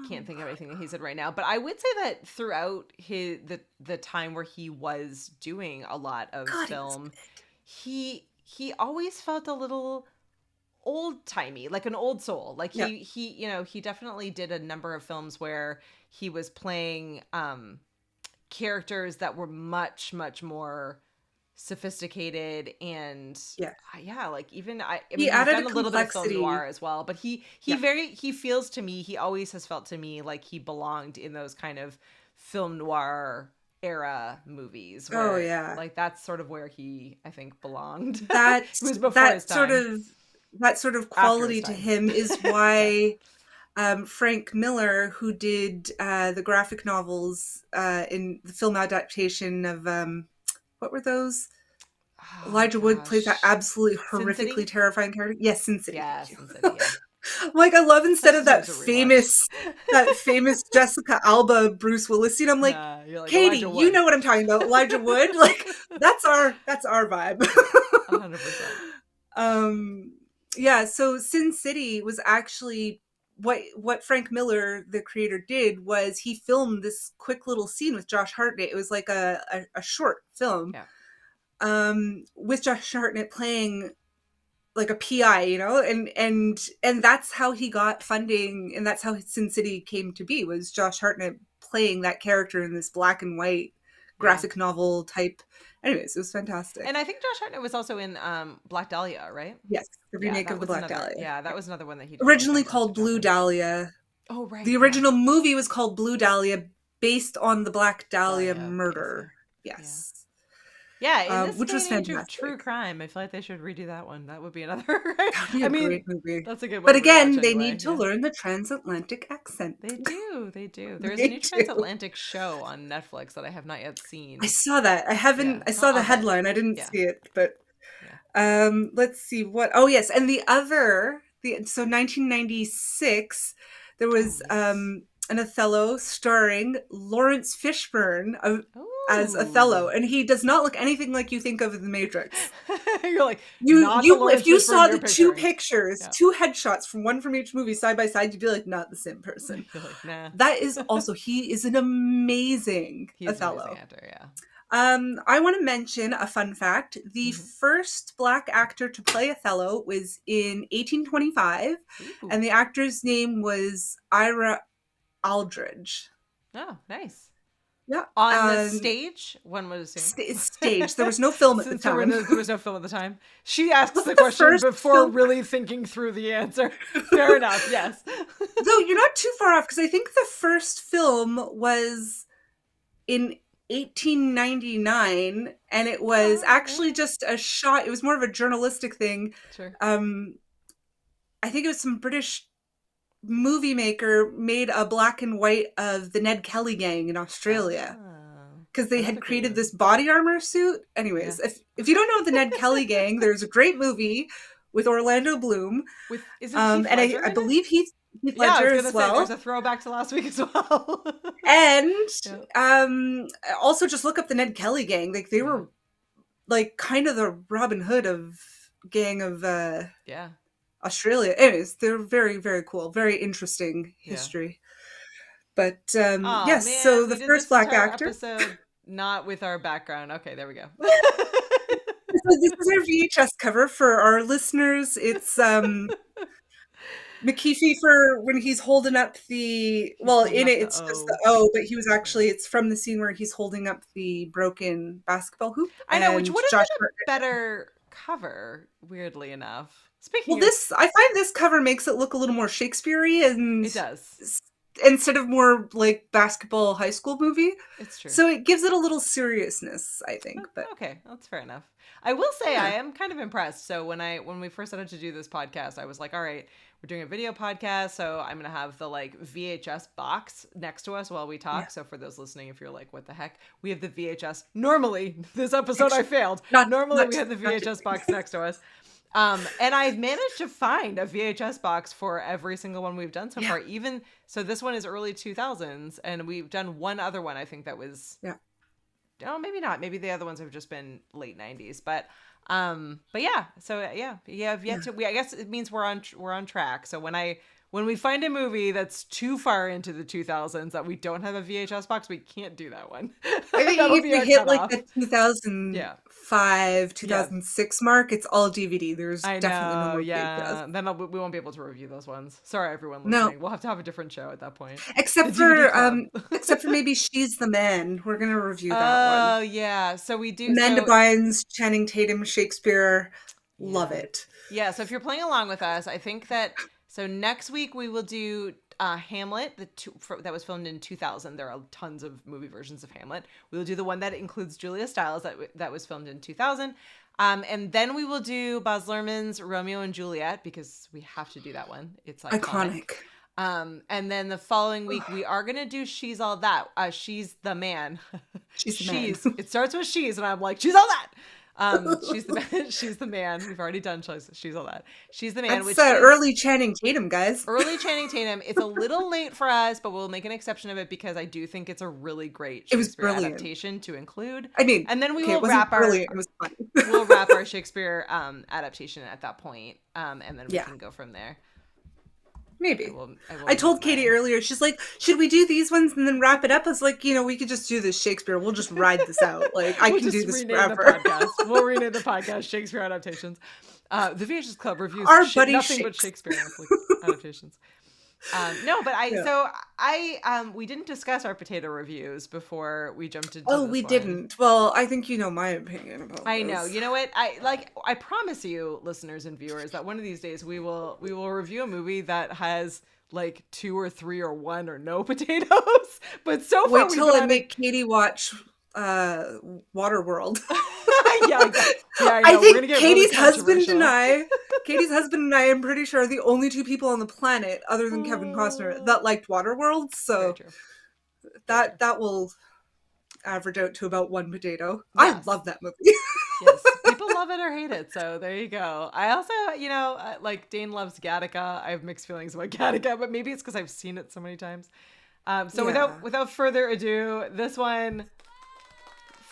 Speaker 1: can't think of anything that he said right now. But I would say that throughout the time where he was doing a lot of film, he always felt a little old-timey, like an old soul. Like he definitely did a number of films where he was playing characters that were much, much more sophisticated and even he added a little bit of film noir as well, but he feels to me, he always has felt to me like he belonged in those kind of film noir era movies where, like that's sort of where he, I think, belonged.
Speaker 2: That
Speaker 1: was before his time.
Speaker 2: That sort of quality to him is why Frank Miller, who did the graphic novels in the film adaptation of what were those? Elijah Wood plays that absolutely horrifically terrifying character. Yes, Sin City.
Speaker 1: Yeah, Sin City. Yeah.
Speaker 2: Like, I love instead of that famous Jessica Alba Bruce Willis scene, I'm like, Katie, you know what I'm talking about. Elijah Wood. Like, that's our vibe.
Speaker 1: 100%.
Speaker 2: Yeah, so Sin City was actually what Frank Miller, the creator, did was he filmed this quick little scene with Josh Hartnett. It was like a short film.
Speaker 1: Yeah.
Speaker 2: With Josh Hartnett playing like a PI, and that's how he got funding, and that's how Sin City came to be, was Josh Hartnett playing that character in this black and white graphic novel type. Anyways, it was fantastic.
Speaker 1: And I think Josh Hartnett was also in Black Dahlia, right?
Speaker 2: Yes, the remake of the Black Dahlia.
Speaker 1: Yeah, that was another one that he
Speaker 2: originally called Blue Dahlia.
Speaker 1: Oh, right.
Speaker 2: The original movie was called Blue Dahlia, based on the Black Dahlia murder. Yes.
Speaker 1: Yeah, in this
Speaker 2: which was fantastic.
Speaker 1: Of true crime, I feel like they should redo that one. That would be another.
Speaker 2: That'd be a great movie.
Speaker 1: That's a good one.
Speaker 2: But again, they need to learn the transatlantic accent.
Speaker 1: They do. There's a new transatlantic show on Netflix that I have not yet seen.
Speaker 2: I saw that. I haven't. I saw the headline. I didn't see it, but let's see what. Oh yes, and so 1996, there was an Othello starring Lawrence Fishburne as Othello, and he does not look anything like you think of in The Matrix.
Speaker 1: You're like,
Speaker 2: if you saw the two pictures, two headshots from one from each movie side by side, you'd be like, not the same person.
Speaker 1: Like, nah.
Speaker 2: That is also, he is an amazing Othello.
Speaker 1: An amazing actor, yeah.
Speaker 2: I want to mention a fun fact. The first Black actor to play Othello was in 1825, and the actor's name was Ira Aldridge.
Speaker 1: Oh, nice.
Speaker 2: Yeah.
Speaker 1: On the stage? When was it?
Speaker 2: Stage. There was no film at the time.
Speaker 1: There was no film at the time. She asks the question before really thinking through the answer. Fair enough, yes.
Speaker 2: No, you're not too far off, because I think the first film was in 1899, and it was actually just a shot. It was more of a journalistic thing.
Speaker 1: Sure.
Speaker 2: I think it was some British movie maker made a black and white of the Ned Kelly gang in Australia, because they had created this body armor suit. Anyways, if you don't know the Ned Kelly gang, there's a great movie with Orlando Bloom.
Speaker 1: Isn't Heath Ledger
Speaker 2: I believe he's Heath
Speaker 1: Yeah, I
Speaker 2: Ledger
Speaker 1: was
Speaker 2: as
Speaker 1: gonna say
Speaker 2: well.
Speaker 1: there's a throwback to last week as well.
Speaker 2: And also just look up the Ned Kelly gang. Like they were like kind of the Robin Hood of gang of Australia. Anyways, they're very, very cool. Very interesting history. But
Speaker 1: oh
Speaker 2: yes,
Speaker 1: man,
Speaker 2: so
Speaker 1: we
Speaker 2: the
Speaker 1: did
Speaker 2: first
Speaker 1: this
Speaker 2: black
Speaker 1: entire
Speaker 2: actor.
Speaker 1: episode not with our background. Okay, there we go.
Speaker 2: So this is our VHS cover for our listeners. It's Mekhi Phifer when he's holding up the
Speaker 1: Holding
Speaker 2: in
Speaker 1: up
Speaker 2: it
Speaker 1: the
Speaker 2: it's just the
Speaker 1: O.
Speaker 2: O, but he was actually it's from the scene where he's holding up the broken basketball hoop.
Speaker 1: I know, which
Speaker 2: And
Speaker 1: would have
Speaker 2: Josh
Speaker 1: been a
Speaker 2: Hartnett.
Speaker 1: better cover, weirdly enough. Speaking
Speaker 2: Well,
Speaker 1: of,
Speaker 2: I find this cover makes it look a little more Shakespeare-y and
Speaker 1: it does.
Speaker 2: instead of more like basketball high school movie.
Speaker 1: It's true.
Speaker 2: So it gives it a little seriousness, I think. But
Speaker 1: okay, that's fair enough. I will say I am kind of impressed. So when we first started to do this podcast, I was like, all right, we're doing a video podcast, so I'm gonna have the like VHS box next to us while we talk. So for those listening, if you're like, what the heck, we have the VHS. Normally, this episode I failed. Normally we have the VHS box next to us. And I've managed to find a VHS box for every single one we've done so far. Even so, this one is early 2000s, and we've done one other one. I think that was oh, maybe not. Maybe the other ones have just been late 90s. But yeah. So have yet to. I guess it means we're on track. So when we find a movie that's too far into the 2000s that we don't have a VHS box, we can't do that one.
Speaker 2: I think if we hit like the 2005, 2006 mark, it's all DVD. There's definitely no more VHS.
Speaker 1: Then we won't be able to review those ones. Sorry, everyone listening. We'll have to have a different show at that point.
Speaker 2: Except for maybe She's the Man. We're gonna review that one.
Speaker 1: Oh yeah, so we do.
Speaker 2: Amanda Bynes, Channing Tatum, Shakespeare. Love it.
Speaker 1: Yeah, so if you're playing along with us, I think that. So next week we will do Hamlet, that was filmed in 2000. There are tons of movie versions of Hamlet. We will do the one that includes Julia Stiles that was filmed in 2000. And then we will do Baz Luhrmann's Romeo and Juliet because we have to do that one. It's iconic. And then the following week we are going to do She's All That. She's the Man. It starts with She's and I'm like, She's All That. She's the Man. We've already done She's All That. She's the Man.
Speaker 2: That's which is early Channing Tatum, guys.
Speaker 1: Early Channing Tatum. It's a little late for us, but we'll make an exception of it because I do think it's a really great Shakespeare adaptation to include.
Speaker 2: I mean,
Speaker 1: and then will wrap
Speaker 2: it was funny.
Speaker 1: We'll wrap our Shakespeare adaptation at that point, and then we can go from there.
Speaker 2: Maybe. I told Katie earlier, she's like, should we do these ones and then wrap it up? I was like, we could just do this Shakespeare. We'll just ride this out. Like, I can do this forever.
Speaker 1: We'll rename the podcast Shakespeare Adaptations. The VHS Club Reviews.
Speaker 2: Our buddy
Speaker 1: nothing but Shakespeare adaptations. We didn't discuss our potato reviews before we jumped into this
Speaker 2: we
Speaker 1: one.
Speaker 2: didn't. Well, I think you know my opinion about
Speaker 1: I know. You know what? I promise you, listeners and viewers, that one of these days we will review a movie that has like 2 or 3 or 1 or no potatoes. But so far,
Speaker 2: wait till I make Katie watch Waterworld.
Speaker 1: I
Speaker 2: think Katie's husband and I, I'm pretty sure, are the only 2 people on the planet, other than Kevin Costner, that liked Waterworld. So that will average out to about 1 potato. Yes. I love that movie.
Speaker 1: Yes, people love it or hate it. So there you go. I also, like Dane loves Gattaca. I have mixed feelings about Gattaca, but maybe it's because I've seen it so many times. Without further ado, this one.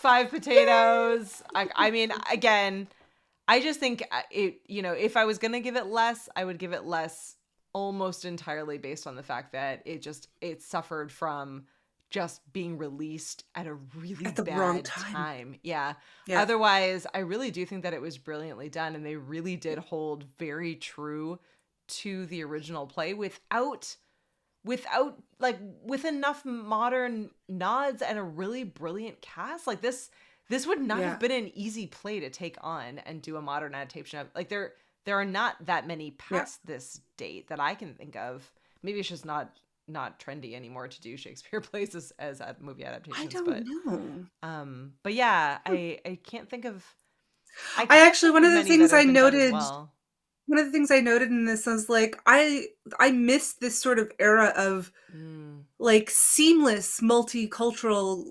Speaker 1: 5 potatoes. I mean, again, I just think if I was going to give it less, I would give it less almost entirely based on the fact that it suffered from just being released at a really bad time. Yeah. Otherwise, I really do think that it was brilliantly done and they really did hold very true to the original play without with enough modern nods and a really brilliant cast. Like this would not have been an easy play to take on and do a modern adaptation of. Like there are not that many past this date that I can think of. Maybe it's just not trendy anymore to do Shakespeare plays as movie adaptations.
Speaker 2: I don't know.
Speaker 1: But yeah, I can't think of.
Speaker 2: I actually one of the things I noted. One of the things I noted in this was like I missed this sort of era of like seamless multicultural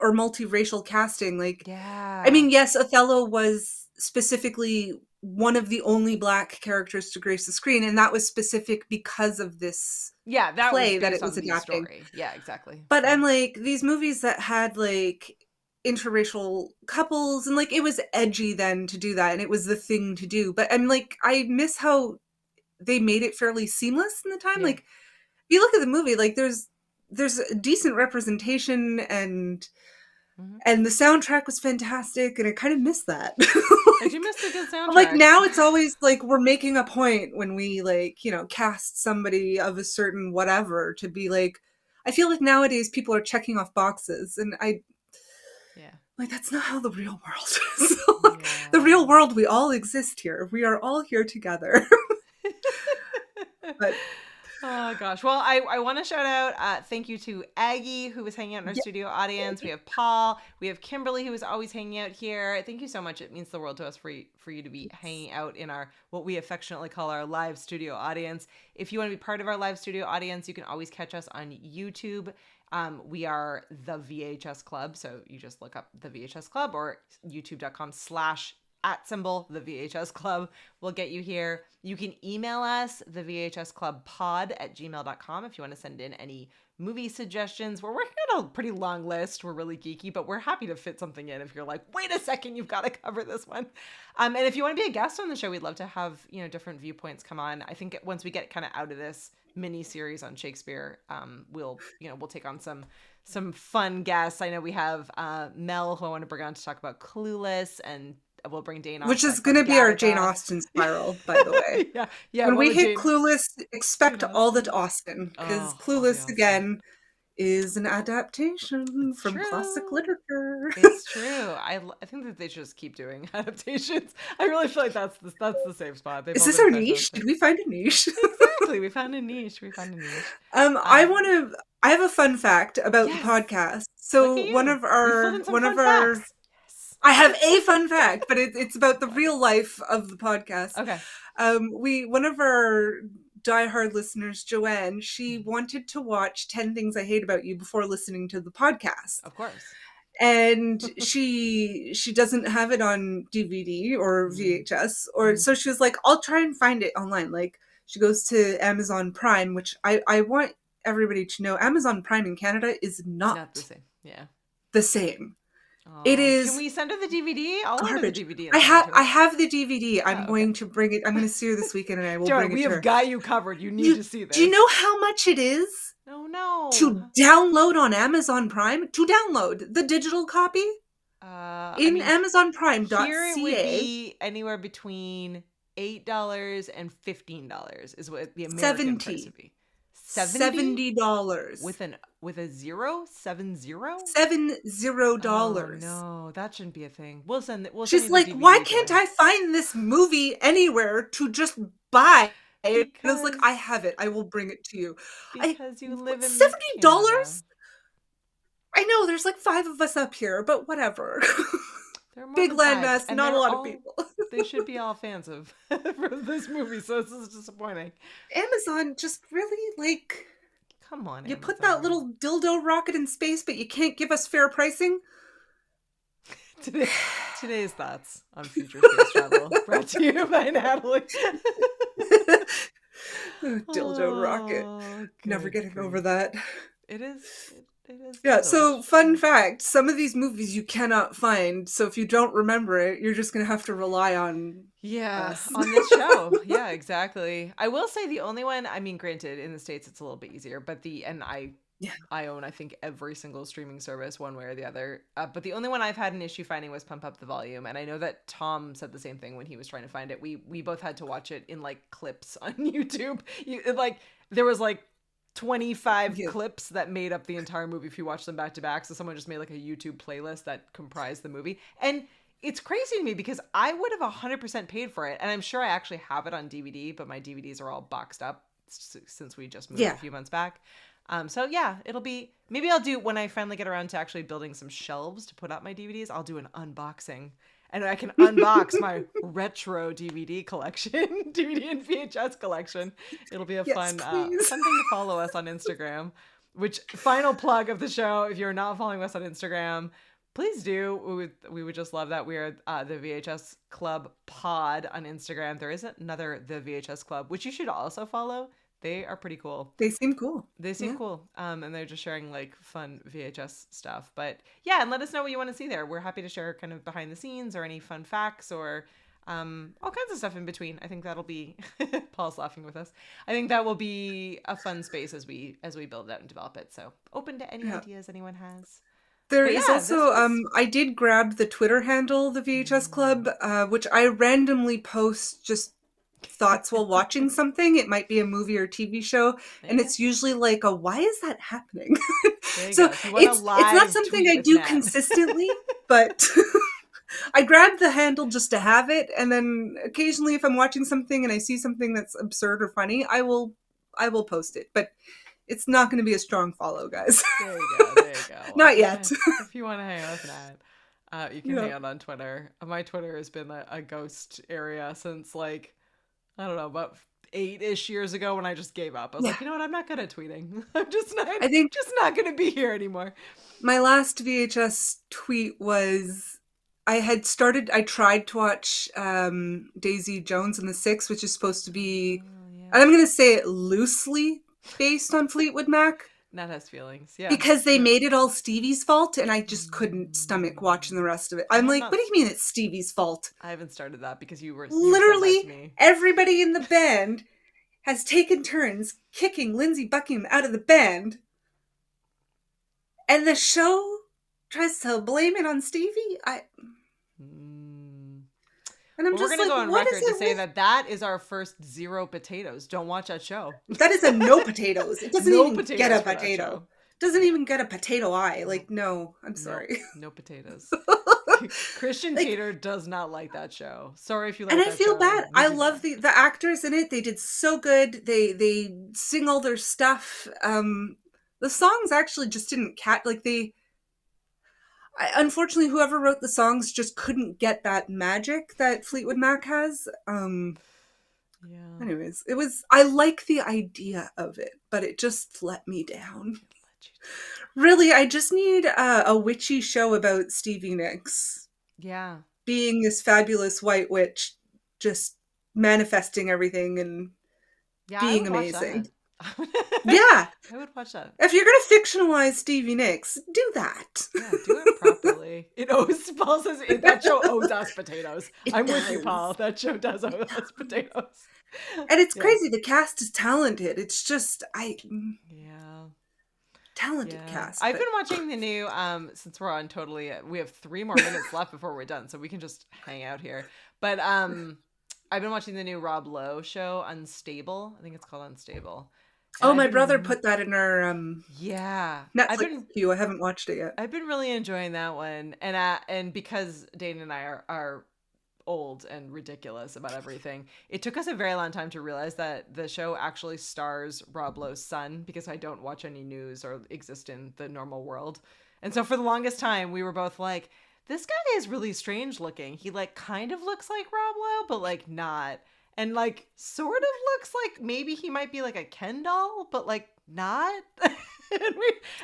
Speaker 2: or multiracial casting. Like I mean, yes, Othello was specifically one of the only Black characters to grace the screen, and that was specific because of this
Speaker 1: that
Speaker 2: play
Speaker 1: was
Speaker 2: that
Speaker 1: based
Speaker 2: it was
Speaker 1: on the
Speaker 2: adapting.
Speaker 1: story. Yeah, exactly.
Speaker 2: But I'm like, these movies that had like interracial couples, and like it was edgy then to do that, and it was the thing to do. But I'm like, I miss how they made it fairly seamless in the time.
Speaker 1: Yeah.
Speaker 2: Like, if you look at the movie, like there's a decent representation, and the soundtrack was fantastic, and I kind of miss that.
Speaker 1: I do miss the good soundtrack.
Speaker 2: Like now it's always like we're making a point when we like, you know, cast somebody of a certain whatever to be like, I feel like nowadays people are checking off boxes, and like that's not how the real world is. The real world, we all exist here. We are all here together. But
Speaker 1: oh gosh. Well, I want to shout out, thank you to Aggie, who was hanging out in our studio audience. We have Paul, we have Kimberly, who is always hanging out here. Thank you so much. It means the world to us for you to be hanging out in our, what we affectionately call our live studio audience. If you want to be part of our live studio audience, you can always catch us on YouTube. We are the VHS Club. So you just look up the VHS Club or youtube.com/@ the VHS Club will get you here. You can email us, the VHS Club pod@gmail.com, if you want to send in any movie suggestions. We're working on a pretty long list. We're really geeky, but we're happy to fit something in if you're like, wait a second, you've got to cover this one. And if you want to be a guest on the show, we'd love to have, you know, different viewpoints come on. I think once we get kind of out of this mini series on Shakespeare, we'll take on some fun guests. I know we have Mel, who I want to bring on to talk about Clueless, and we'll bring Dane on.
Speaker 2: Which is going to be our Jane Austen spiral, by the way.
Speaker 1: yeah.
Speaker 2: When we hit Clueless, expect all that Austen, because Clueless, again, is an adaptation from classic literature.
Speaker 1: It's true. I think that they should just keep doing adaptations. I really feel like that's the safe spot.
Speaker 2: Is this our niche? Did we find a niche?
Speaker 1: Exactly. We found a niche.
Speaker 2: I have a fun fact about the podcast. So one of our I have a fun fact, but it's about the real life of the podcast.
Speaker 1: Okay.
Speaker 2: One of our diehard listeners, Joanne, she wanted to watch 10 Things I Hate About You before listening to the podcast.
Speaker 1: Of course.
Speaker 2: And she doesn't have it on DVD or VHS, so she was like, I'll try and find it online. Like, she goes to Amazon Prime, which I want everybody to know, Amazon Prime in Canada is not
Speaker 1: the same. Yeah.
Speaker 2: The same. It is.
Speaker 1: Can we send her the DVD? I'll order the DVD.
Speaker 2: I have the DVD. I'm going to bring it. I'm going to see her this weekend, and I will bring it to her.
Speaker 1: We have got you covered. You need to see this.
Speaker 2: Do you know how much it is?
Speaker 1: No.
Speaker 2: To download on Amazon Prime? To download the digital copy? Amazon Prime.ca.
Speaker 1: Here it would be anywhere between $8 and $15 is what the American price would be.
Speaker 2: $70
Speaker 1: with a zero? $70?
Speaker 2: $70.
Speaker 1: Oh, no, that shouldn't be a thing.
Speaker 2: She's like, why can't I find this movie anywhere to just buy? And I was like, I have it. I will bring it to you.
Speaker 1: Because you live in
Speaker 2: $70? I know there's like 5 of us up here, but whatever. Big landmass, not a lot of people.
Speaker 1: They should be all fans of this movie, so this is disappointing.
Speaker 2: Amazon just really, like,
Speaker 1: come on,
Speaker 2: you put that little dildo rocket in space, but you can't give us fair pricing.
Speaker 1: Today's thoughts on future space travel brought to you by Natalie.
Speaker 2: Dildo rocket. Never getting over that.
Speaker 1: It is.
Speaker 2: Yeah, so fun fact, some of these movies you cannot find, so if you don't remember it, you're just going to have to rely on us.
Speaker 1: On this show. Yeah, exactly. I will say the only one, I mean, granted, in the States it's a little bit easier, but I own, I think, every single streaming service one way or the other, but the only one I've had an issue finding was Pump Up the Volume, and I know that Tom said the same thing when he was trying to find it. We both had to watch it in, like, clips on YouTube. There was, like, 25 clips that made up the entire movie if you watch them back to back. So someone just made like a YouTube playlist that comprised the movie. And it's crazy to me because I would have 100% paid for it. And I'm sure I actually have it on DVD, but my DVDs are all boxed up since we just moved a few months back. So yeah, maybe I'll do, when I finally get around to actually building some shelves to put up my DVDs, I'll do an unboxing. And I can unbox my retro DVD collection, DVD and VHS collection. It'll be a fun thing to follow us on Instagram. Which, final plug of the show, if you're not following us on Instagram, please do. We would just love that. We are the VHS Club Pod on Instagram. There is another The VHS Club, which you should also follow. They are pretty cool.
Speaker 2: They seem cool.
Speaker 1: They seem cool. And they're just sharing like fun VHS stuff. But yeah, and let us know what you want to see there. We're happy to share kind of behind the scenes or any fun facts or all kinds of stuff in between. I think that'll be Paul's laughing with us. I think that will be a fun space as we build it out and develop it. So open to any ideas anyone has.
Speaker 2: There is also, I did grab the Twitter handle, the VHS Club, which I randomly post just thoughts while watching something. It might be a movie or TV show, and it's usually like why is that happening? So it's not something I do consistently, but I grab the handle just to have it, and then occasionally if I'm watching something and I see something that's absurd or funny, I will post it. But it's not going to be a strong follow, guys.
Speaker 1: There you go.
Speaker 2: Not yet.
Speaker 1: If you want to hang out with Nat, you can hang out on Twitter. My Twitter has been a ghost area since like, I don't know, about 8-ish years ago when I just gave up. I was like, you know what? I'm not good at tweeting. I'm just not going to be here anymore.
Speaker 2: My last VHS tweet was I tried to watch Daisy Jones and the Six, which is supposed to be, and I'm going to say it loosely based on Fleetwood Mac.
Speaker 1: Nat has feelings, yeah.
Speaker 2: Because they made it all Stevie's fault, and I just couldn't stomach watching the rest of it. I'm like, what do you mean it's Stevie's fault?
Speaker 1: I haven't started that because you
Speaker 2: literally everybody in the band has taken turns kicking Lindsey Buckingham out of the band, and the show tries to blame it on Stevie. And I'm
Speaker 1: we're going to go on record to say that is our first zero potatoes. Don't watch that show.
Speaker 2: That is a no potatoes. It doesn't even get a potato. Doesn't even get a potato eye. Like, no, I'm sorry.
Speaker 1: No potatoes. Christian Tater does not like that show. Sorry if you like
Speaker 2: that show.
Speaker 1: And
Speaker 2: I feel bad. I love the actors in it. They did so good. They sing all their stuff. The songs actually just didn't unfortunately, whoever wrote the songs just couldn't get that magic that Fleetwood Mac has. Anyways, I like the idea of it, but it just let me down. Really, I just need a witchy show about Stevie Nicks.
Speaker 1: Yeah.
Speaker 2: Being this fabulous white witch, just manifesting everything and being amazing. Yeah.
Speaker 1: I would watch that.
Speaker 2: If you're going to fictionalize Stevie Nicks, do that.
Speaker 1: Yeah, do it properly. Paul says that show owes us potatoes. I'm with you, Paul. That show does owe us potatoes.
Speaker 2: And it's crazy. The cast is talented. It's just, talented cast.
Speaker 1: I've been watching the new, since we're on we have 3 more minutes left before we're done, so we can just hang out here. But I've been watching the new Rob Lowe show, Unstable. I think it's called Unstable. And
Speaker 2: my brother put that in our Netflix queue. I haven't watched it yet.
Speaker 1: I've been really enjoying that one, and because Dane and I are old and ridiculous about everything, it took us a very long time to realize that the show actually stars Rob Lowe's son, because I don't watch any news or exist in the normal world. And so for the longest time, we were both like, this guy is really strange looking. He like kind of looks like Rob Lowe, but like not. And like sort of looks like maybe he might be like a Ken doll, but like not.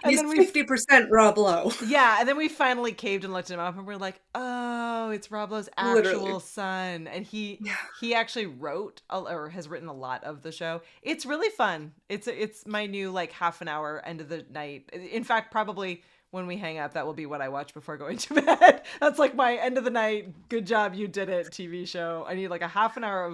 Speaker 2: He's 50% Rob Lowe.
Speaker 1: Yeah, and then we finally caved and looked him up, and we're like, oh, it's Rob Lowe's actual son. And he actually wrote or has written a lot of the show. It's really fun. It's my new like half an hour end of the night. In fact, probably when we hang up, that will be what I watch before going to bed. That's like my end of the night, good job, you did it TV show. I need like a half an hour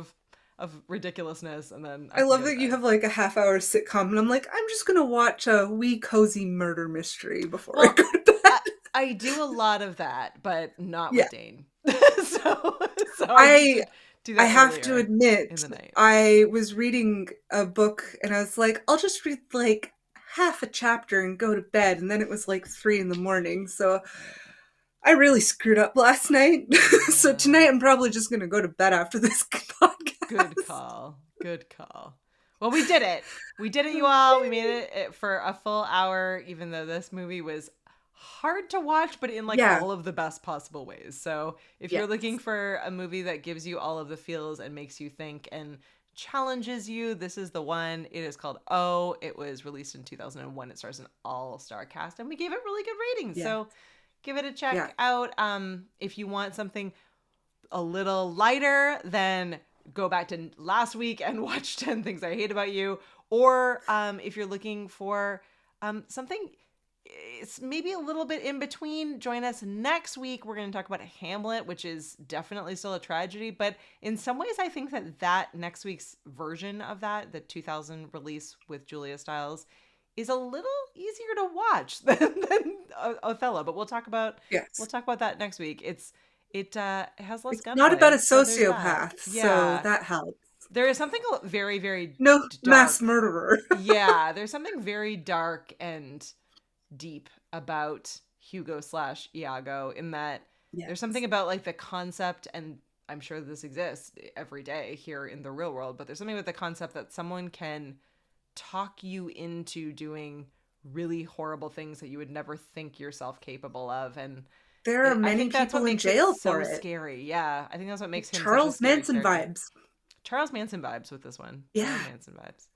Speaker 1: of ridiculousness, and then
Speaker 2: I love that you have like a half-hour sitcom, and I'm like, I'm just gonna watch a wee cozy murder mystery before I go to bed.
Speaker 1: I do a lot of that, but not with Dane. so
Speaker 2: I have to admit, I was reading a book, and I was like, I'll just read like half a chapter and go to bed, and then it was like 3 a.m, so I really screwed up last night. Yeah. So tonight I'm probably just going to go to bed after this podcast.
Speaker 1: Good call. Well, we did it. You all. We made it for a full hour, even though this movie was hard to watch, but in like all of the best possible ways. So if you're looking for a movie that gives you all of the feels and makes you think and challenges you, this is the one. It is called Oh. It was released in 2001. It stars an all-star cast, and we gave it really good ratings. So give it a check out. If you want something a little lighter, then go back to last week and watch 10 Things I Hate About You. Or if you're looking for something, it's maybe a little bit in between, join us next week. We're going to talk about Hamlet, which is definitely still a tragedy. But in some ways, I think that next week's version of that, the 2000 release with Julia Stiles, is a little easier to watch than Othello. But we'll talk about that next week. It has less gunplay.
Speaker 2: Not about a sociopath, so that helps.
Speaker 1: There is something very, very
Speaker 2: dark. Mass murderer.
Speaker 1: Yeah, there's something very dark and deep about Hugo/Iago in that there's something about like the concept, and I'm sure this exists every day here in the real world, but there's something with the concept that someone can talk you into doing really horrible things that you would never think yourself capable of, and
Speaker 2: there are many people in jail for it.
Speaker 1: Scary. Yeah, I think that's what makes him
Speaker 2: Charles Manson vibes.
Speaker 1: Charles Manson vibes with this one.
Speaker 2: Yeah.
Speaker 1: Charles Manson vibes.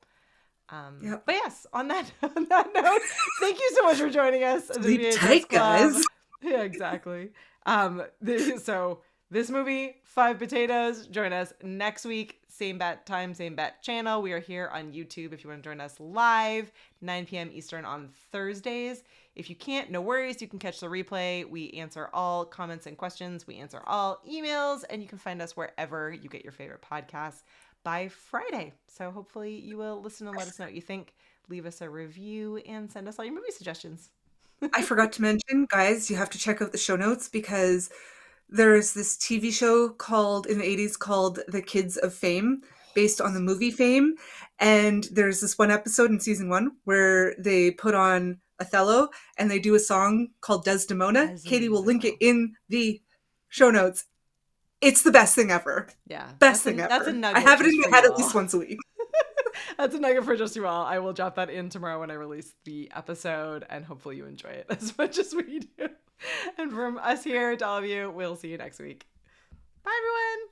Speaker 1: But yes, on that note, thank you so much for joining us.
Speaker 2: Sleep tight, guys.
Speaker 1: Yeah, exactly. So this movie, 5 Potatoes. Join us next week. Same bat time, same bat channel. We are here on YouTube if you want to join us live, 9 p.m. Eastern on Thursdays. If you can't, no worries. You can catch the replay. We answer all comments and questions. We answer all emails, and you can find us wherever you get your favorite podcasts by Friday. So hopefully you will listen and let us know what you think. Leave us a review and send us all your movie suggestions.
Speaker 2: I forgot to mention, guys, you have to check out the show notes because there's this TV show in the 80s called The Kids of Fame, based on the movie Fame. And there's this one episode in season 1 where they put on Othello and they do a song called Desdemona. Katie will link it in the show notes. It's the best thing ever.
Speaker 1: Yeah.
Speaker 2: Best thing ever.
Speaker 1: That's a nugget.
Speaker 2: I have it in my head at least once a week.
Speaker 1: That's a nugget for just you all. I will drop that in tomorrow when I release the episode, and hopefully you enjoy it as much as we do. And from us here to all of you, we'll see you next week. Bye, everyone.